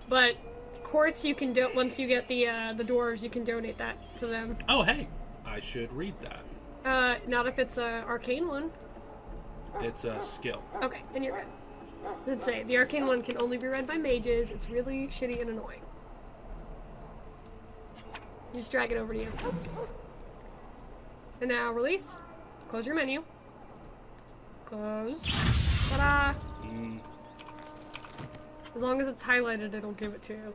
But quartz you can do once you get the dwarves, you can donate that to them. Oh, hey, I should read that. Not if it's a arcane one. It's a skill. Okay, then you're good. Let's say the arcane one can only be read by mages. It's really shitty and annoying. Just drag it over to you. And now release. Close your menu. Close. Ta-da! As long as it's highlighted, it'll give it to you.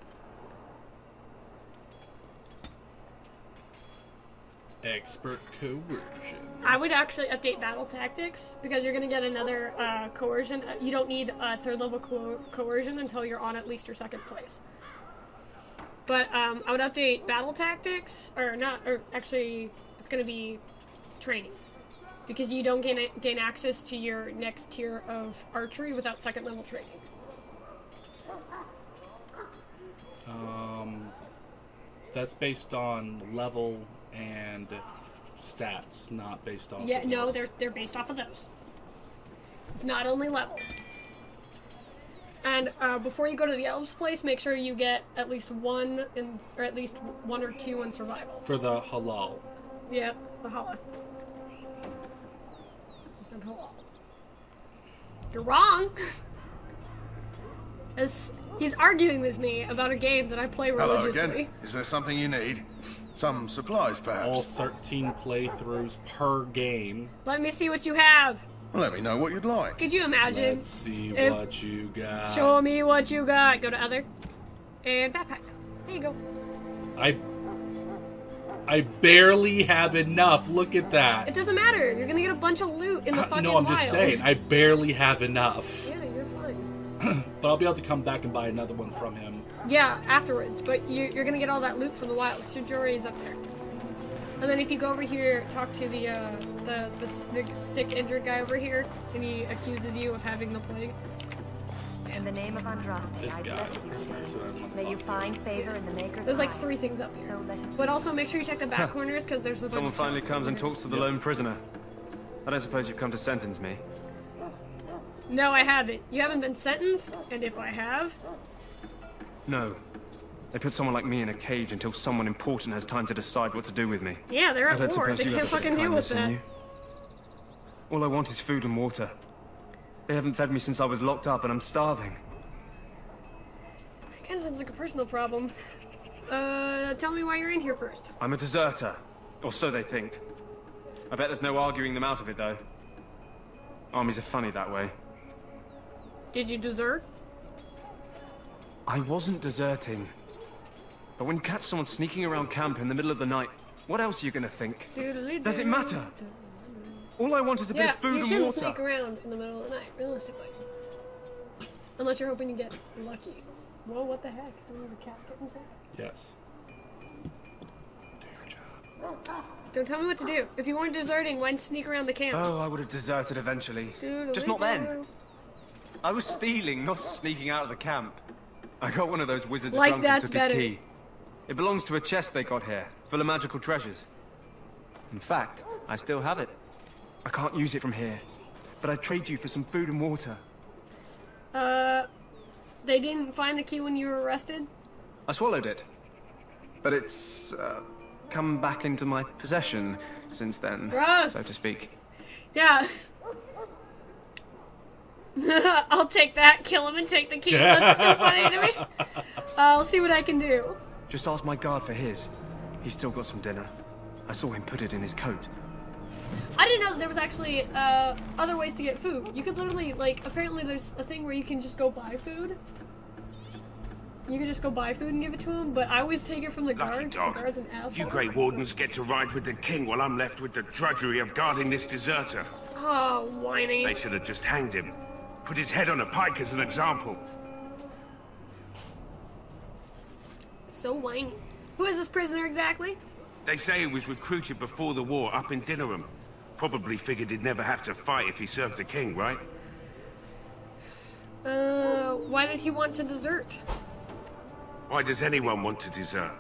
Expert coercion. I would actually update battle tactics because you're going to get another coercion. You don't need a third level coercion until you're on at least your second place. But I would update battle tactics, or actually, it's going to be training, because you don't gain access to your next tier of archery without second level training. That's based on level and stats, not based off. Yeah, of no, those. they're based off of those. It's not only level. And before you go to the elves' place, make sure you get at least one or at least one or two in survival. For the halal. Yeah, the halal. It's not halal. You're wrong. He's arguing with me about a game that I play religiously. Hello again. Is there something you need? Some supplies, perhaps? All 13 playthroughs per game. Let me see what you have. Well, let me know what you'd like. Could you imagine? Let's see what you got. Show me what you got. Go to other. And backpack. There you go. I barely have enough. Look at that. It doesn't matter. You're gonna get a bunch of loot in the fucking No, I'm just saying. I barely have enough. Yeah, you're fine. But I'll be able to come back and buy another one from him. Yeah, afterwards. But you're gonna get all that loot from the wilds. Shujori is up there. And then if you go over here, talk to the sick, injured guy over here, and he accuses you of having the plague. In the name of Andraste, I bless you. May you find favor in the Maker's There's like eyes. 3 things up here. So let him... But also make sure you check the back corners, because there's a bunch Someone of finally chests comes and over here. talks to the lone prisoner. I don't suppose you've come to sentence me. No, I haven't. You haven't been sentenced, and if I have... No. They put someone like me in a cage until someone important has time to decide what to do with me. Yeah, they're I at don't war. suppose They you can't have a bit fucking of deal with kindness in that. you. All I want is food and water. They haven't fed me since I was locked up and I'm starving. It kind of sounds like a personal problem. Tell me why you're in here first. I'm a deserter. Or so they think. I bet there's no arguing them out of it, though. Armies are funny that way. Did you desert? I wasn't deserting. But when you catch someone sneaking around camp in the middle of the night, what else are you gonna think? Does it matter? All I want is a bit of food you and shouldn't water. sneak around in the middle of the night, realistically. Unless you're hoping to get lucky. Well, what the heck? Is one of the cats getting sick? Yes. Don't tell me what to do. If you weren't deserting, why'd sneak around the camp? Oh, I would have deserted eventually. Just not then. I was stealing, not sneaking out of the camp. I got one of those wizards Like drunk and that's took better. his key. It belongs to a chest they got here, full of magical treasures. In fact, I still have it. I can't use it from here, but I'd trade you for some food and water. They didn't find the key when you were arrested? I swallowed it. But it's, come back into my possession since then, Gross. so to speak. Yeah. I'll take that, kill him, and take the key. That's so funny to me. I'll see what I can do. Just ask my guard for his. He's still got some dinner. I saw him put it in his coat. I didn't know that there was actually other ways to get food. You could literally, like, apparently there's a thing where you can just go buy food. You can just go buy food and give it to him, but I always take it from the guards. The guard's an asshole. You Grey Wardens get to ride with the king while I'm left with the drudgery of guarding this deserter. Oh, whiny. They should have just hanged him. Put his head on a pike as an example. So whiny. Who is this prisoner exactly? They say he was recruited before the war up in Dinnerham. Probably figured he'd never have to fight if he served the king, right? Why did he want to desert? Why does anyone want to desert?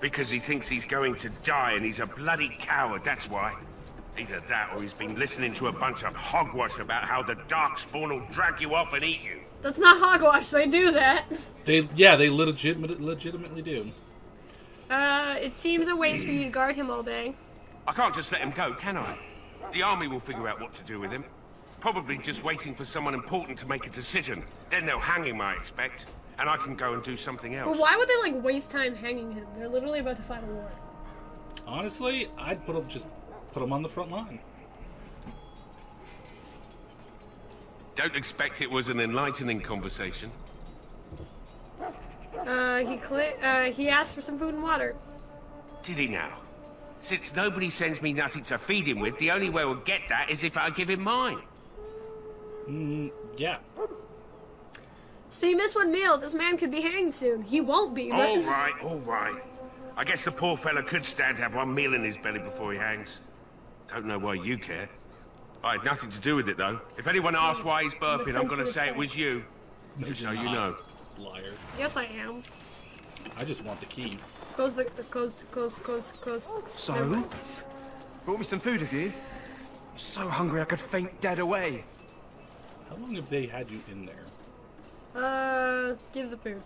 Because he thinks he's going to die and he's a bloody coward, that's why. Either that or he's been listening to a bunch of hogwash about how the Darkspawn will drag you off and eat you. That's not hogwash, they do that. They legitimately do. It seems a waste for you to guard him all day. I can't just let him go, can I? The army will figure out what to do with him. Probably just waiting for someone important to make a decision. Then they'll hang him, I expect. And I can go and do something else. But why would they, like, waste time hanging him? They're literally about to fight a war. Honestly, I'd put him on the front line. Don't expect it was an enlightening conversation. He asked for some food and water. Did he now? Since nobody sends me nothing to feed him with, the only way we'll get that is if I give him mine. Yeah. So you missed one meal. This man could be hanged soon. He won't be, but... All right. I guess the poor fella could stand to have one meal in his belly before he hangs. Don't know why you care. I had nothing to do with it, though. If anyone asks why he's burping, I'm going to say it was you. Just so you know. Liar. Yes, I am. I just want the key. Goes. So? Brought me some food, have you? I'm so hungry I could faint dead away. How long have they had you in there? Give the food.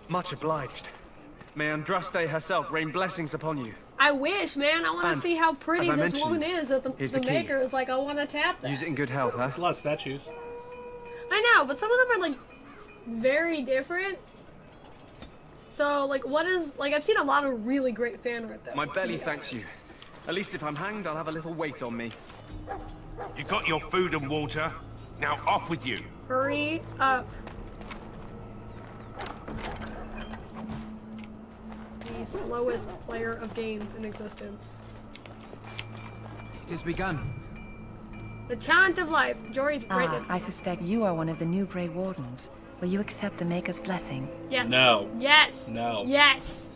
Much obliged. May Andraste herself rain blessings upon you. I wish, man. I want to see how pretty this woman is. That the key. maker is like, I want to tap that. Use it in good health, huh? There's a lot of statues. I know, but some of them are, like, very different. So, like, I've seen a lot of really great fan art, though. My belly thanks you. At least if I'm hanged, I'll have a little weight on me. You got your food and water. Now off with you. Hurry up. The slowest player of games in existence. It has begun. The chant of life. Jory's right next to I me. suspect you are one of the new Grey Wardens. Will you accept the Maker's blessing? Yes. No. Yes. No. Yes.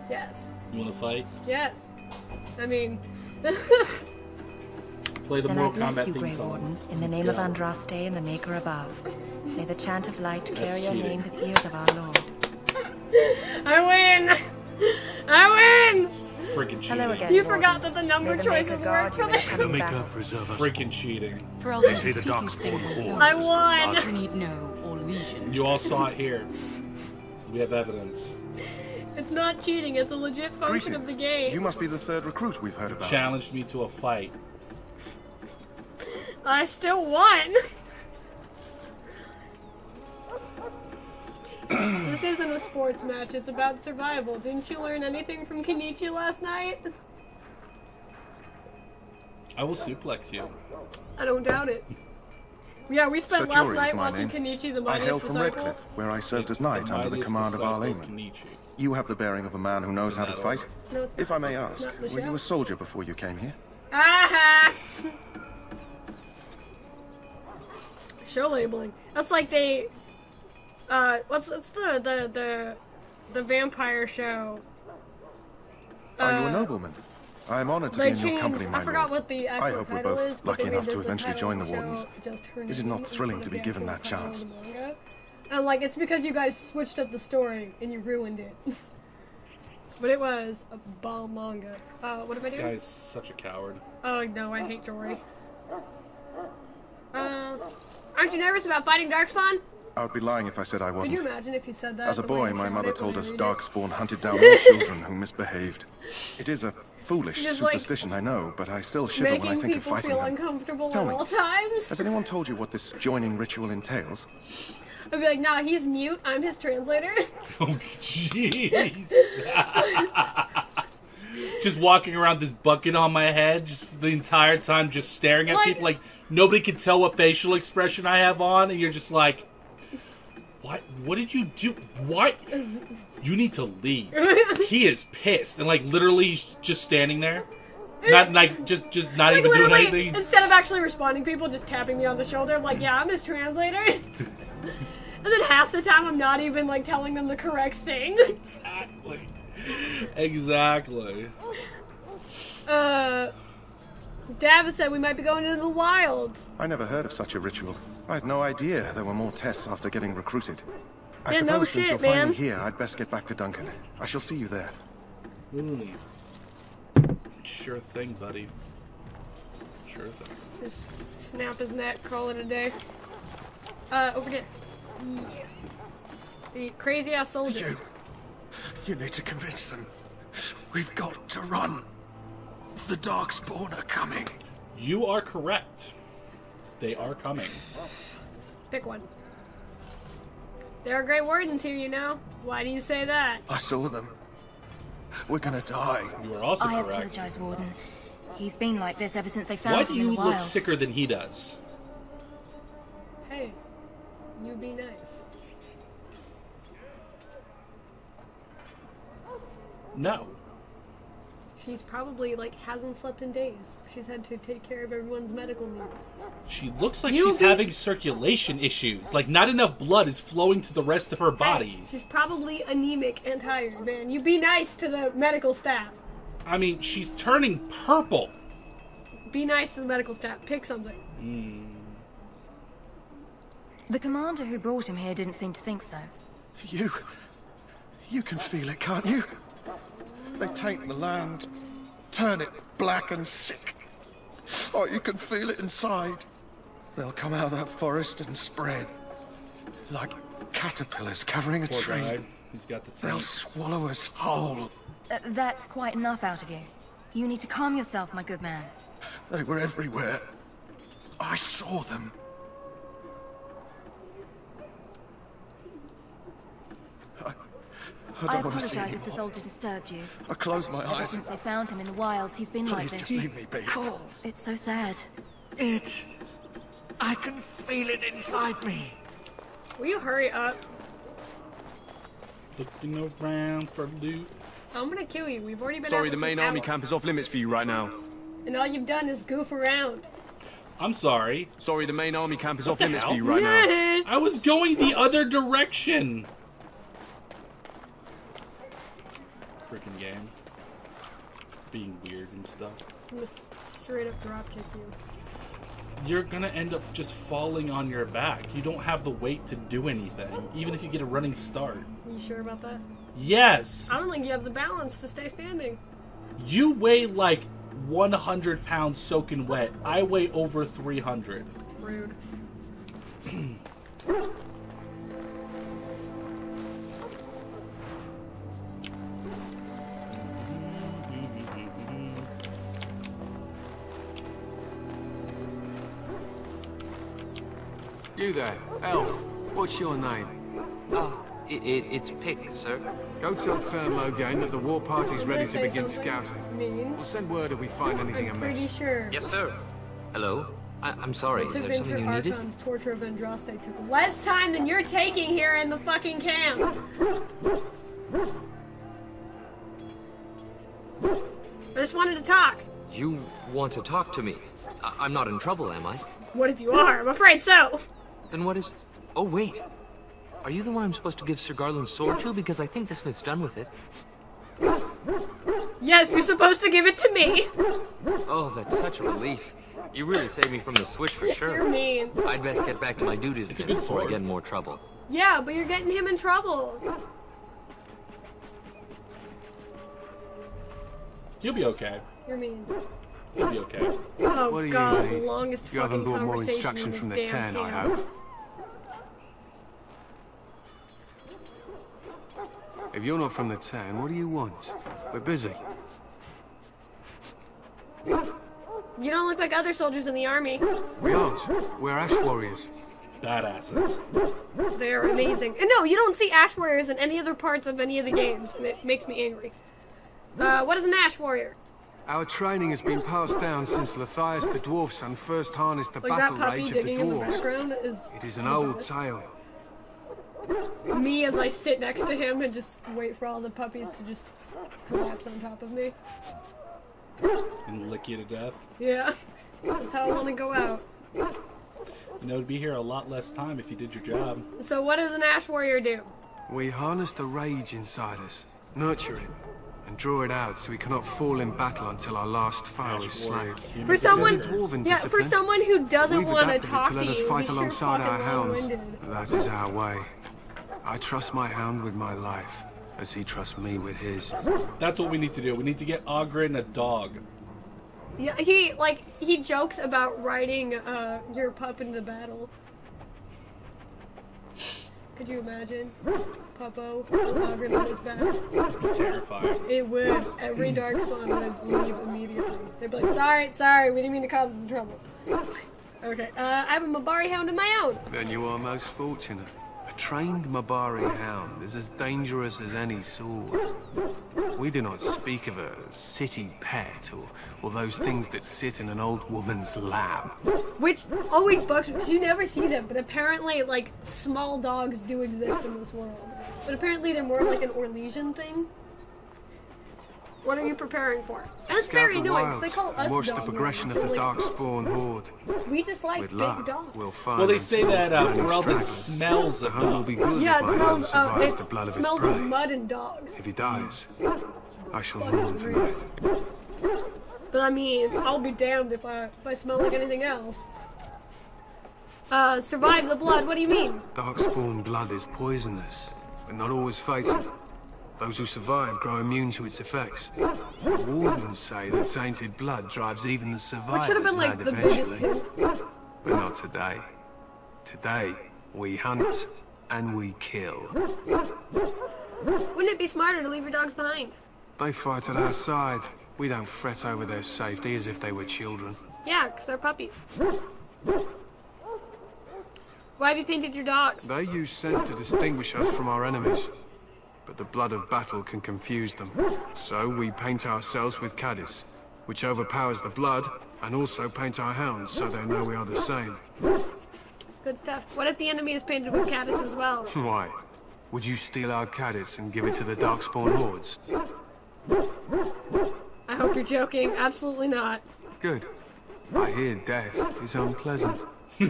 Yes. You want to fight? Yes. I mean... Play the Then I Mortal bless Kombat you, theme Grey song. Warden, in the Let's name go. of Andraste and the Maker above. May the chant of light carry your cheating. name to the ears of our Lord. I win! I win! Freaking cheating. Hello again, You Warden. forgot that the number May the choices Maker work guard for you in this. the coming Maker battle. preserve us. Freaking cheating. For all They those say the tedious Darkspawn things will I warn won! I need no or lesion. You all saw it here. We have evidence. It's not cheating, it's a legit function of the game. You must be the third recruit we've heard about. Challenged me to a fight. I still won! This isn't a sports match, it's about survival. Didn't you learn anything from Kenichi last night? I will suplex you. I don't doubt it. Yeah, we spent Satori last is night my watching name. Kenichi the I hail Mightiest from Disciple. Redcliffe, where I served as knight under the Mightiest command of our disciple, layman. Kenichi. You have the bearing of a man who knows how to fight. No, it's If not. I may It's ask, not the were you show. a soldier before you came here? Aha! Show labeling. That's like they. What's the vampire show? Are you a nobleman? I am honored to be They in your changed. company, my I forgot lord. what the I actual hope we're title both is. But lucky they enough made to the eventually title join of the show Wardens. just her Is it name not thrilling instead to of be the given actual that title of chance? the manga. And like it's because you guys switched up the story and you ruined it. But it was a bomb manga. What am I This doing? guy's such a coward. Oh no, I hate Jory. Aren't you nervous about fighting Darkspawn? I would be lying if I said I Could wasn't. you imagine if you said that? As a the way boy, you my said mother it told when I us read Darkspawn hunted down all children who misbehaved. It is a foolish Just, like, superstition, I know, but I still shiver when I Making think of people fighting feel them. uncomfortable Tell at me, all times. has anyone told you what this joining ritual entails? I'd be like, nah, he's mute. I'm his translator. Oh, jeez. Just walking around this bucket on my head just the entire time, just staring at Like- people. Like, nobody can tell what facial expression I have on, and you're just like, what? What did you do? What? You need to leave. He is pissed. And, like, literally he's just standing there. Not, like, just not Like, even doing literally, anything. instead of actually responding, people just tapping me on the shoulder. I'm like, yeah, I'm his translator. And then half the time, I'm not even, like, telling them the correct thing. Exactly. David said we might be going into the wilds. I never heard of such a ritual. I had no idea there were more tests after getting recruited. I Yeah, suppose no since shit, you're finally man. here, I'd best get back to Duncan. I shall see you there. Sure thing, buddy. Sure thing. Just snap his neck, call it a day. Over here. Yeah. The crazy ass soldier. You need to convince them. We've got to run. The Darkspawn are coming. You are correct. They are coming. Pick one. There are Grey Wardens here, you know. Why do you say that? I saw them. We're gonna die. You are also I correct. apologize, Warden. He's been like this ever since they found Why him do in you the look wilds. sicker than he does? Hey, you be nice. No. She's probably, like, hasn't slept in days. She's had to take care of everyone's medical needs. She looks like You she's be- having circulation issues. Like, not enough blood is flowing to the rest of her body. She's probably anemic and tired, man. You be nice to the medical staff. I mean, she's turning purple. Be nice to the medical staff. Pick something. The commander who brought him here didn't seem to think so. You can feel it, can't you? They taint the land, turn it black and sick. Oh, you can feel it inside. They'll come out of that forest and spread. Like caterpillars covering a Poor tree. guy. He's got the They'll taint. swallow us whole. That's quite enough out of you. You need to calm yourself, my good man. They were everywhere. I saw them. I I don't want to see apologize if the anymore. soldier disturbed you. I close my Ever eyes. since they found him in the wilds, he's been like Please this. just leave me be. It's so sad. I can feel it inside me. Will you hurry up? Looking around for loot. I'm gonna kill you. We've already been Sorry, at the this main an army hour. camp is off limits for you right now. And all you've done is goof around. I'm sorry. Sorry, the main army camp is What off the limits hell? for you right now. I was going the other direction. Freaking game. Being weird and stuff. I'm gonna straight up dropkick you. You're gonna end up just falling on your back. You don't have the weight to do anything, even if you get a running start. Are you sure about that? Yes! I don't think you have the balance to stay standing. You weigh like 100 pounds soaking wet. I weigh over 300. Rude. You there, elf. What's your name? It's Pick, sir. Go tell Turn Logain that the war party's ready to Say begin something scouting. mean. We'll send word if we find anything I'm pretty amiss. sure. Yes, sir. Hello? I'm sorry, is To there something you needed? Archon's torture of Andraste took less time than you're taking here in the fucking camp. I just wanted to talk. You want to talk to me? I'm not in trouble, am I? What if you are? I'm afraid so. Then what is... Oh, wait. Are you the one I'm supposed to give Sir Garland's sword to? Because I think the smith's done with it. Yes, you're supposed to give it to me. Oh, that's such a relief. You really saved me from the switch for sure. You're mean. I'd best get back to my duties again before I get in more trouble. Yeah, but you're getting him in trouble. You'll be okay. You're mean. You'll be okay. Oh What do you god, need? the longest You haven't fucking brought more conversation instruction in from this the damn 10, I camp. hope. If you're not from the town, what do you want? We're busy. You don't look like other soldiers in the army. We aren't. We're ash warriors. Badasses. They're amazing. And no, you don't see ash warriors in any other parts of any of the games, and it makes me angry. What is an ash warrior? Our training has been passed down since Lathias the dwarf son first harnessed the battle rage of the dwarves. It is an old tale. Me as I sit next to him and just wait for all the puppies to just collapse on top of me. And lick you to death. Yeah, that's how I want to go out. You know, it'd be here a lot less time if you did your job. So what does an ash warrior do? We harness the rage inside us, nurture it, and draw it out so we cannot fall in battle until our last foe is slain. For someone, for someone who doesn't want to talk to let us you, fight he's alongside sure our fucking hounds. long-winded. That is our way. I trust my hound with my life, as he trusts me with his. That's what we need to do. We need to get Ogren a dog. Yeah, he jokes about riding your pup into battle. Could you imagine? Puppo, Ogren on his back. Terrifying. It would. Every darkspawn would leave immediately. They'd be like, sorry, we didn't mean to cause some trouble. Okay, I have a Mabari hound of my own. Then you are most fortunate. A trained Mabari hound is as dangerous as any sword. We do not speak of a city pet or those things that sit in an old woman's lap. Which always bugs me because you never see them, but apparently, like, small dogs do exist in this world. But apparently they're more like an Orlesian thing. What are you preparing for? And it's very annoying, they call us watch dogs. the progression of the darkspawn horde. We just like With big luck, dogs. we'll find Well, they say that Ferelden stragglers. smells The of hunt will be dogs. good Yeah, if it my hound smells, survives the blood of his smells prey. of mud and dogs. If he dies, I shall mourn tonight. But I mean, I'll be damned if I smell like anything else. Survive the blood, what do you mean? Darkspawn blood is poisonous, but not always fatal. Those who survive grow immune to its effects. Wardens say that tainted blood drives even the survivors What should have been like mad the biggest eventually. hint? But not today. Today, we hunt and we kill. Wouldn't it be smarter to leave your dogs behind? They fight at our side. We don't fret over their safety as if they were children. Yeah, because they're puppies. Why have you painted your dogs? They use scent to distinguish us from our enemies. But the blood of battle can confuse them. So we paint ourselves with caddis, which overpowers the blood, and also paint our hounds so they know we are the same. Good stuff. What if the enemy is painted with caddis as well? Why? Would you steal our caddis and give it to the darkspawn hordes? I hope you're joking. Absolutely not. Good. I hear death is unpleasant. I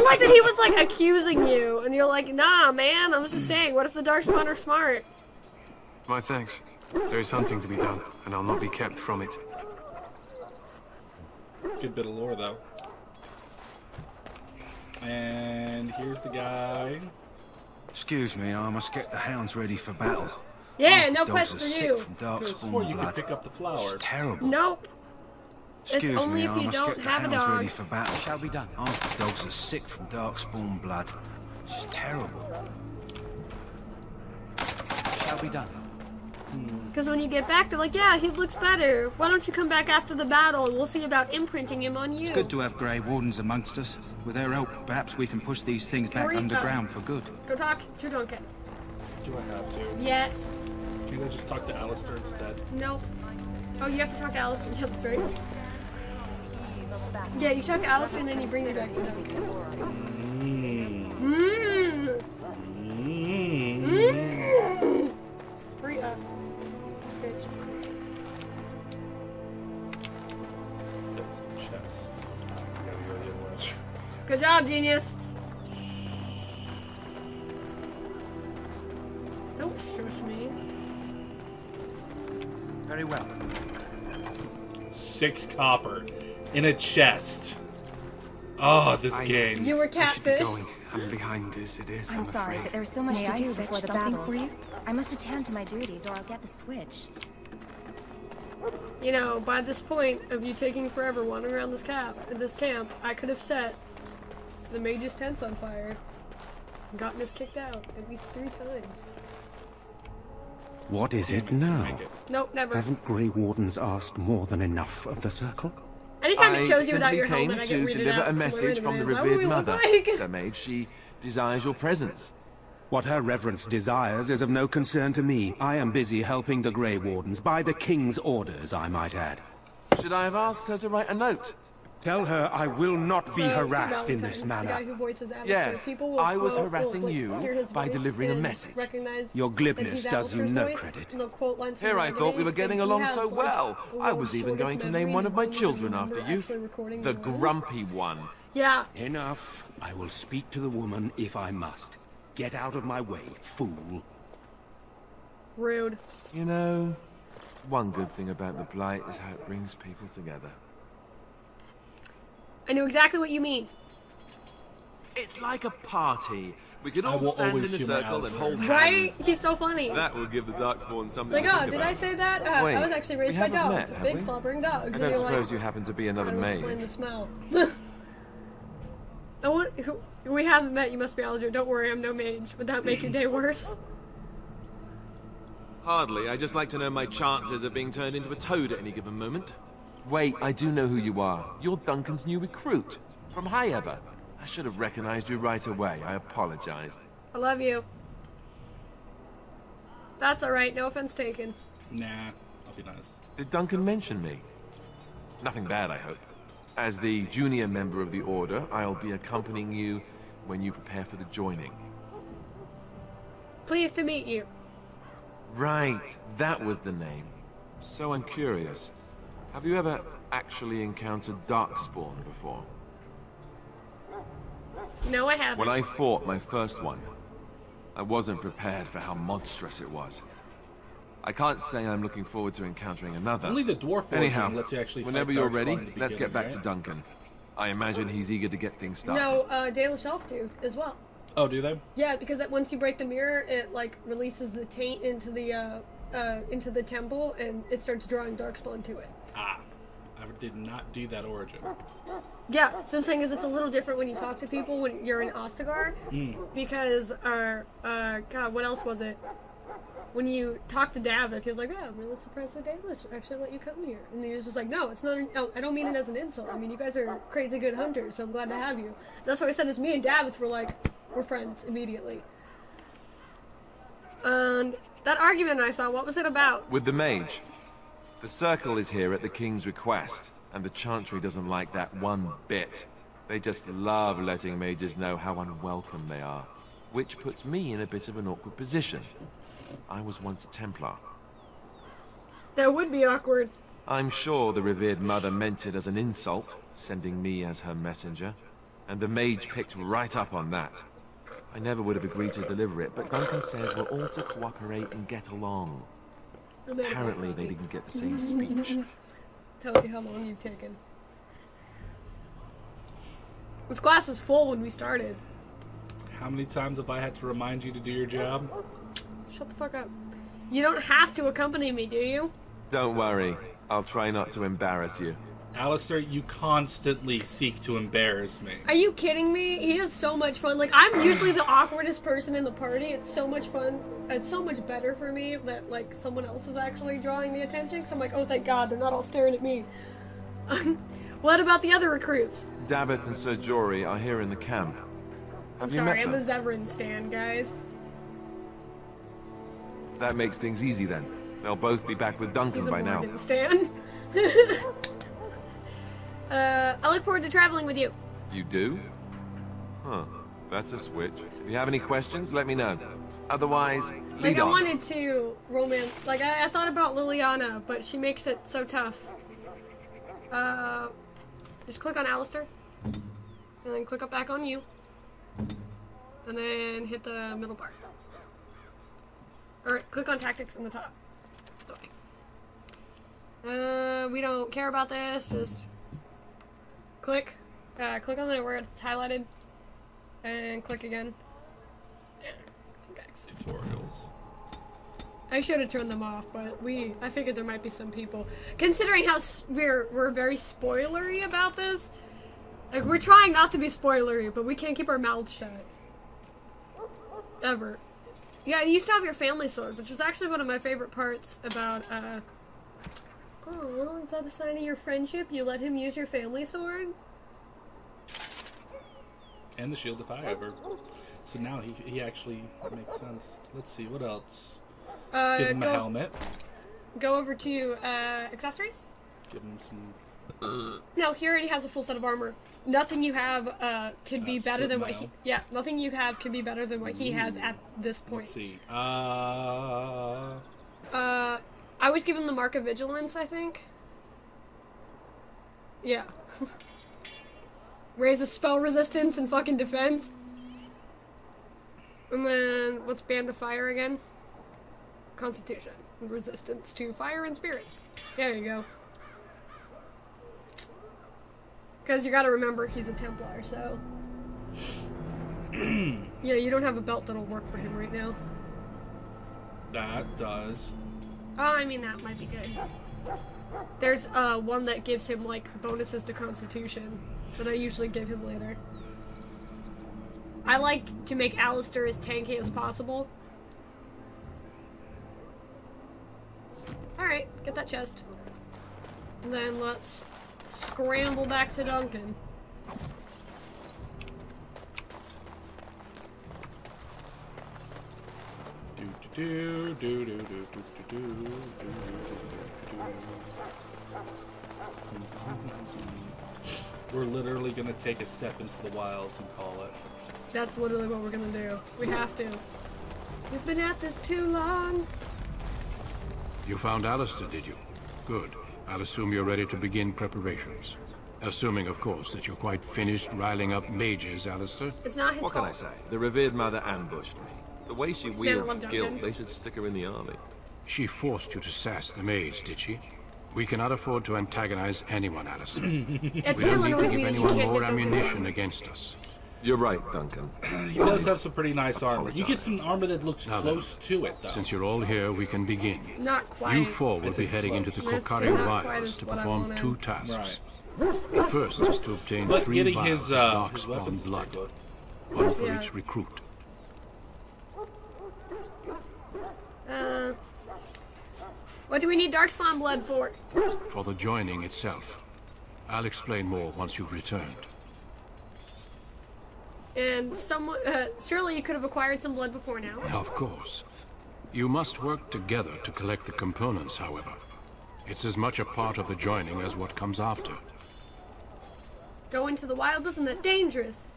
like that he was like accusing you, and you're like, nah, man. I was just saying. What if the darkspawn are smart? My thanks. There is hunting to be done, and I'll not be kept from it. Good bit of lore, though. And here's the guy. Excuse me, I must get the hounds ready for battle. Yeah, Half no the quest dogs for are sick you. from darkspawn Before you blood. could pick up the flower. It's terrible. Nope. Excuse It's only me, if I you must don't get the have a hounds dog. ready for battle. Shall be done. Half the dogs are sick from darkspawn blood. It's terrible. Shall be done. Because when you get back, they're like, yeah, he looks better. Why don't you come back after the battle, and we'll see about imprinting him on you. It's good to have Grey Wardens amongst us. With their help, perhaps we can push these things back Hurry up. underground for good. Go talk to Duncan. Do I have to? Yes. Can't I just talk to Alistair instead? Nope. Oh, you have to talk to Alistair. Yeah, that's right. Yeah, you talk to Alistair and then you bring me back to Duncan. Hurry up. Bitch. There's the chest. Gotta go the other way. Good job, genius. Don't shush me. Very well. 6 copper in a chest. Oh, this game. You were I should be catfish. going. I'm behind as it is, I'm sorry, afraid. but there's so much May to I do fetch before the something battle. for you? I must attend to my duties, or I'll get the switch. You know, by this point of you taking forever wandering around this camp, I could have set the mage's tents on fire and gotten us kicked out at least 3 times. What is it now? Nope, never. Haven't Grey Wardens asked more than enough of the circle? Anytime it shows you without your came helmet, I get to weirded deliver out. a message from the revered mother. Sir Mage, she desires your presence. What her reverence desires is of no concern to me. I am busy helping the Grey Wardens, by the King's orders, I might add. Should I have asked her to write a note? Tell her I will not be harassed in this The manner. guy who voices Alistair. Yes, People will I was quote- harassing will, you hear his by voice delivering a and message. recognize Your that glibness he's does you Alistair's no voice, credit. and they'll quote lines from Here I Dragon thought we Age, were getting and he along has, so like, well. the I was world's even going shortest to name memory, one of my and children we're after you. actually recording The the voice. grumpy one. Yeah. Enough. I will speak to the woman if I must. Get out of my way, fool. Rude. You know, one good thing about the Blight is how it brings people together. I know exactly what you mean. It's like a party. We could I all will stand in always a humor circle and Alistair. hold hands. Right? He's so funny. That will give the Darkspawn It's something like, to oh, think did about. I say that? Wait, I was actually raised we by haven't dogs. met, have Big we? slobbering dogs. I And don't you're suppose like, you happen to be how another do I mage. explain the smell? We haven't met. You must be Alger. Don't worry, I'm no mage. Would that make your day worse? Hardly. I just like to know my chances of being turned into a toad at any given moment. Wait, I do know who you are. You're Duncan's new recruit. From High Ever. I should have recognized you right away. I apologize. I love you. That's alright. No offense taken. Nah, I'll be nice. Did Duncan mention me? Nothing bad, I hope. As the junior member of the Order, I'll be accompanying you when you prepare for the joining. Pleased to meet you. Right, that was the name. So I'm curious. Have you ever actually encountered Darkspawn before? No, I haven't. When I fought my first one, I wasn't prepared for how monstrous it was. I can't say I'm looking forward to encountering another. Only the dwarf Anyhow, origin lets you actually fight whenever you're Darkspawn ready, at the let's get back beginning, to Duncan. I imagine he's eager to get things started. No, De La Shelf do as well. Oh, do they? Yeah, because once you break the mirror, it like releases the taint into the temple, and it starts drawing Darkspawn to it. Ah, I did not do that origin. Yeah, so I'm saying is it's a little different when you talk to people when you're in Ostagar, because God, what else was it? When you talk to Davith, he was like, "Oh, I'm really surprised that Dalish actually let you come here." And he was just like, "No, it's not. I don't mean it as an insult. I mean, you guys are crazy good hunters, so I'm glad to have you." That's what I said. Is me and Davith were like, we're friends immediately. And that argument I saw, what was it about? With the mage. The circle is here at the king's request, and the Chantry doesn't like that one bit. They just love letting mages know how unwelcome they are, which puts me in a bit of an awkward position. I was once a Templar. That would be awkward. I'm sure the revered mother meant it as an insult, sending me as her messenger, and the mage picked right up on that. I never would have agreed to deliver it, but Duncan says we're all to cooperate and get along. Apparently they didn't get the same speech. Tells you how long you've taken. This class was full when we started. How many times have I had to remind you to do your job? Shut the fuck up. You don't have to accompany me, do you? Don't worry. I'll try not to embarrass you. Alistair, you constantly seek to embarrass me. Are you kidding me? He is so much fun. Like, I'm usually the awkwardest person in the party. It's so much fun. It's so much better for me that, like, someone else is actually drawing the attention. Because I'm like, oh, thank God, they're not all staring at me. What about the other recruits? Davith and Sir Jory are here in the camp. I'm Have you sorry, met I'm a them? Zevran stan, guys. That makes things easy then. They'll both be back with Duncan He's a by now. Morgan stan. I look forward to traveling with you. You do? Huh. That's a switch. If you have any questions, let me know. Otherwise, Like, lead I on. wanted to romance... Like, I thought about Liliana, but she makes it so tough. Just click on Alistair. And then click up back on you. And then hit the middle bar. Or click on tactics in the top. Sorry. We don't care about this, just... Click. Click on the where it's highlighted. And click again. Tutorials. I should have turned them off, but I figured there might be some people. Considering how we're very spoilery about this. Like, we're trying not to be spoilery, but we can't keep our mouths shut. Ever. Yeah, you used to have your family sword, which is actually one of my favorite parts about, oh, is that a sign of your friendship? You let him use your family sword? And the shield of fire. So now he actually makes sense. Let's see, what else? Let's give him a helmet. Go over to, accessories? Give him some... No, he already has a full set of armor. Nothing you have could be better than what he... Yeah, nothing you have could be better than what he has at this point. Let's see. I was given the Mark of Vigilance, I think. Yeah. Raise a spell resistance and fucking defense. And then, what's Band of Fire again? Constitution. Resistance to fire and spirit. There you go. Because you gotta remember, he's a Templar, so... yeah, you don't have a belt that'll work for him right now. That does. Oh, I mean, that might be good. There's one that gives him, like, bonuses to Constitution that I usually give him later. I like to make Alistair as tanky as possible. Alright, get that chest. And then let's scramble back to Duncan. We're literally gonna take a step into the wilds and call it. That's literally what we're gonna do. We have to. We've been at this too long. You found Alistair, did you? Good. I'll assume you're ready to begin preparations. Assuming, of course, that you're quite finished riling up mages, Alistair. It's not his fault. What can I say? The revered mother ambushed me. The way she wields guilt, they should stick her in the army. She forced you to sass the mage, did she? We cannot afford to antagonize anyone, Alistair. We don't need to give anyone more ammunition against us. You're right, Duncan. He does have some pretty nice armor. You get some armor that looks close to it, though. Since you're all here, we can begin. Not quite. You four will be heading into the Kokari Wilds to perform two tasks. The first is to obtain 3 vials of darkspawn blood, one for each recruit. What do we need darkspawn blood for? For the joining itself. I'll explain more once you've returned. And someone, surely you could have acquired some blood before now. Of course. You must work together to collect the components, however. It's as much a part of the joining as what comes after. Go into the wilds, isn't that dangerous?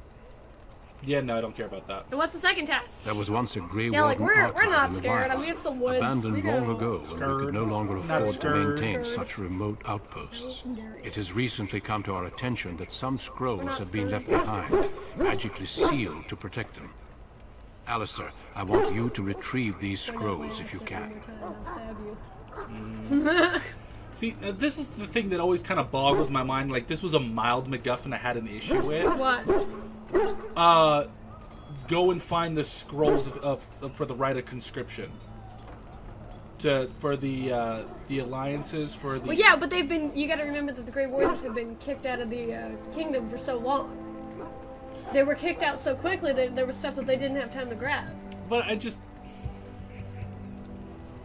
Yeah, no, I don't care about that. And what's the second task? There was once a Grey Warden like, we're not in the scared. wilds, I mean, it's the woods. abandoned long ago when we could no longer afford to maintain such remote outposts. It has recently come to our attention that some scrolls have been left behind, magically sealed to protect them. Alistair, I want you to retrieve these scrolls if you can. See, this is the thing that always kind of boggled my mind. Like, this was a mild MacGuffin I had an issue with. What? Go and find the scrolls for the rite of conscription. For the alliances, for the... Well, yeah, but they've been... You gotta remember that the Grey Warriors have been kicked out of the kingdom for so long. They were kicked out so quickly that there was stuff that they didn't have time to grab. But I just...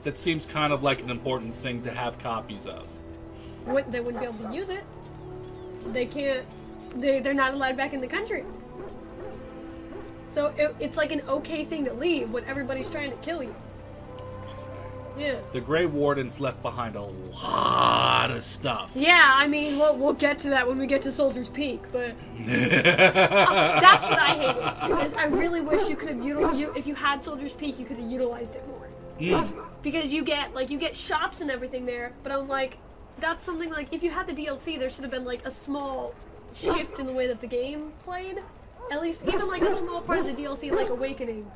That seems kind of like an important thing to have copies of. They wouldn't be able to use it. They can't... They're not allowed back in the country. So it's like an okay thing to leave when everybody's trying to kill you. Yeah. The Grey Wardens left behind a lot of stuff. Yeah, I mean, we'll get to that when we get to Soldier's Peak, but... that's what I hated. Because I really wish you could have if you had Soldier's Peak, you could have utilized it more. Because you get shops and everything there, but I'm like, that's something like, if you had the DLC, there should have been like a small shift in the way that the game played. At least even like a small part of the DLC, like Awakening,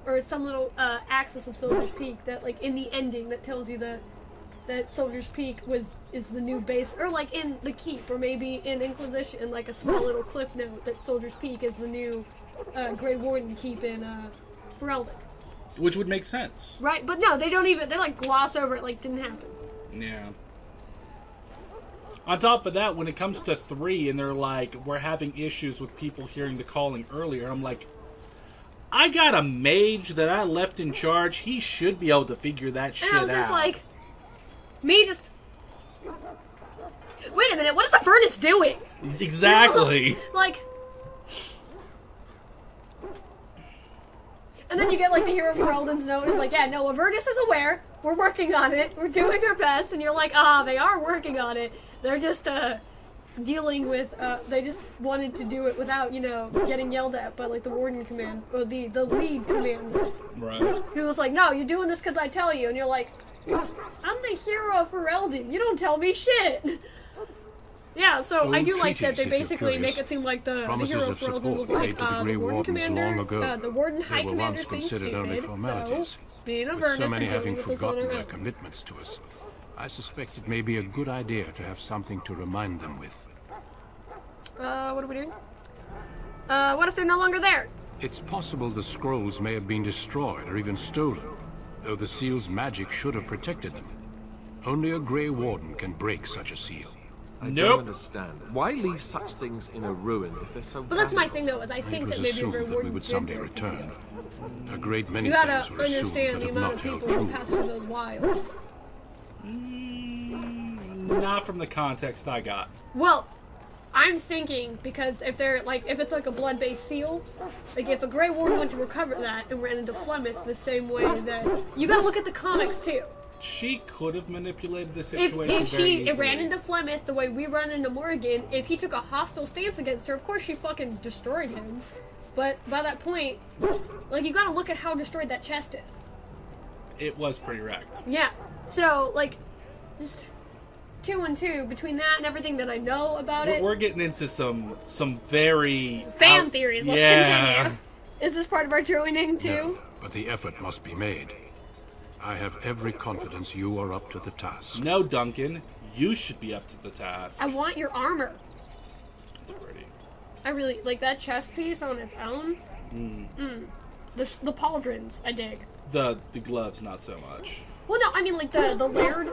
or some little access of Soldier's Peak that, like, in the ending that tells you that Soldier's Peak is the new base, or like in the Keep, or maybe in Inquisition, like a small little clip note that Soldier's Peak is the new Grey Warden Keep in Ferelden. Which would make sense. Right, but no, they like gloss over it like didn't happen. Yeah. On top of that, when it comes to 3 and they're like, we're having issues with people hearing the calling earlier, I'm like, I got a mage that I left in charge. He should be able to figure that shit out. And I was just like, me just... Wait a minute, what is the furnace doing? Exactly. Like... And then you get, like, the hero for Elden's note, and it's like, yeah, no, Avernus is aware, we're working on it, we're doing our best, and you're like, they are working on it. They're just, dealing with, they just wanted to do it without, you know, getting yelled at by, like, the warden command, or the lead commander. Right. Who was like, no, you're doing this because I tell you, and you're like, I'm the hero for Elden, you don't tell me shit! Yeah, so I do like that they basically make it seem like the hero for Elden was like, the warden commander, the warden high commander's being stupid, so being Avernus so many and having dealing with this on forgotten our their own. commitments to us. I suspect it may be a good idea to have something to remind them with. What are we doing? What if they're no longer there? It's possible the scrolls may have been destroyed or even stolen, though the seal's magic should have protected them. Only a Grey Warden can break such a seal. I don't understand. Why leave such things in a ruin if they're so But that's my thing, though, is I think that maybe a Grey we Warden would did someday break the return. seal. A great many You gotta things were assumed understand that the have amount not of held people who true. pass through those wilds. Not from the context I got. Well, I'm thinking, because if they're, like, if it's like a blood-based seal, like, if a Grey Warden went to recover that and ran into Flemeth the same way that... You gotta look at the comics, too. She could have manipulated the If situation she ran into Flemeth the way we run into Morrigan, if he took a hostile stance against her, of course she fucking destroyed him. But by that point, like, you gotta look at how destroyed that chest is. It was pretty wrecked. Yeah. So, like, just 2 and 2 between that and everything that I know about it. We're getting into some very... Fan theories. Let's continue. Is this part of our joining, too? No, but the effort must be made. I have every confidence you are up to the task. No, Duncan. You should be up to the task. I want your armor. It's pretty. I really... Like, that chest piece on its own. The pauldrons, I dig. The gloves, not so much. Well, no, I mean, like, the layered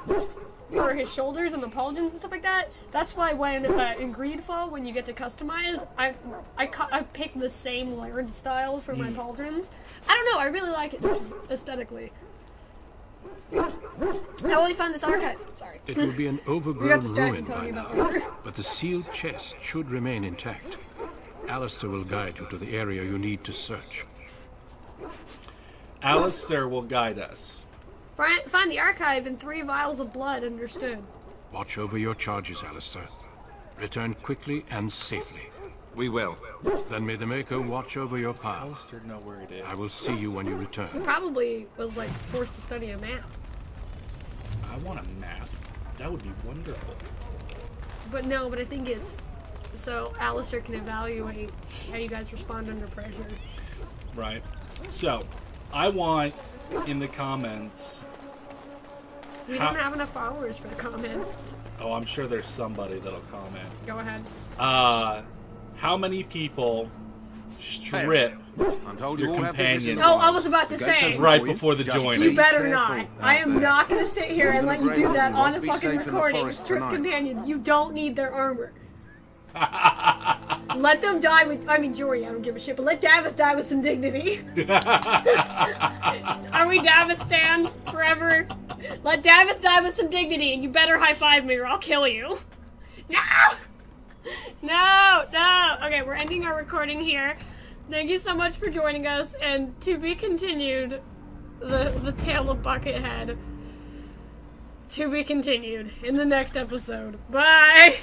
for his shoulders and the pauldrons and stuff like that. That's why when, in Greedfall, when you get to customize, I pick the same layered style for my pauldrons. I don't know, I really like it just aesthetically. How will we find this archive? Sorry. It will be an overgrown ruin by now, but the sealed chest should remain intact. Alistair will guide you to the area you need to search. Alistair will guide us. Find the archive in 3 vials of blood, understood. Watch over your charges, Alistair. Return quickly and safely. We will. Then may the Maker watch over your path. Alistair know where it is. I will see you when you return. He probably was, like, forced to study a map. I want a map. That would be wonderful. But no, but I think it's so Alistair can evaluate how you guys respond under pressure. Right. So, I want in the comments... We don't have enough followers for the comments. Oh, I'm sure there's somebody that'll comment. Go ahead. How many people strip your companion? Oh, I was about to say. Right before the joining. You better not. I am not going to sit here and let you do that on a fucking recording. Strip companions. You don't need their armor. Let them die with... I mean, Jory, I don't give a shit, but let Davith die with some dignity. Are we Davith stands forever? Let Davith die with some dignity, and you better high-five me or I'll kill you. No! No, no. Okay, we're ending our recording here. Thank you so much for joining us, and to be continued, the tale of Buckethead. To be continued in the next episode. Bye!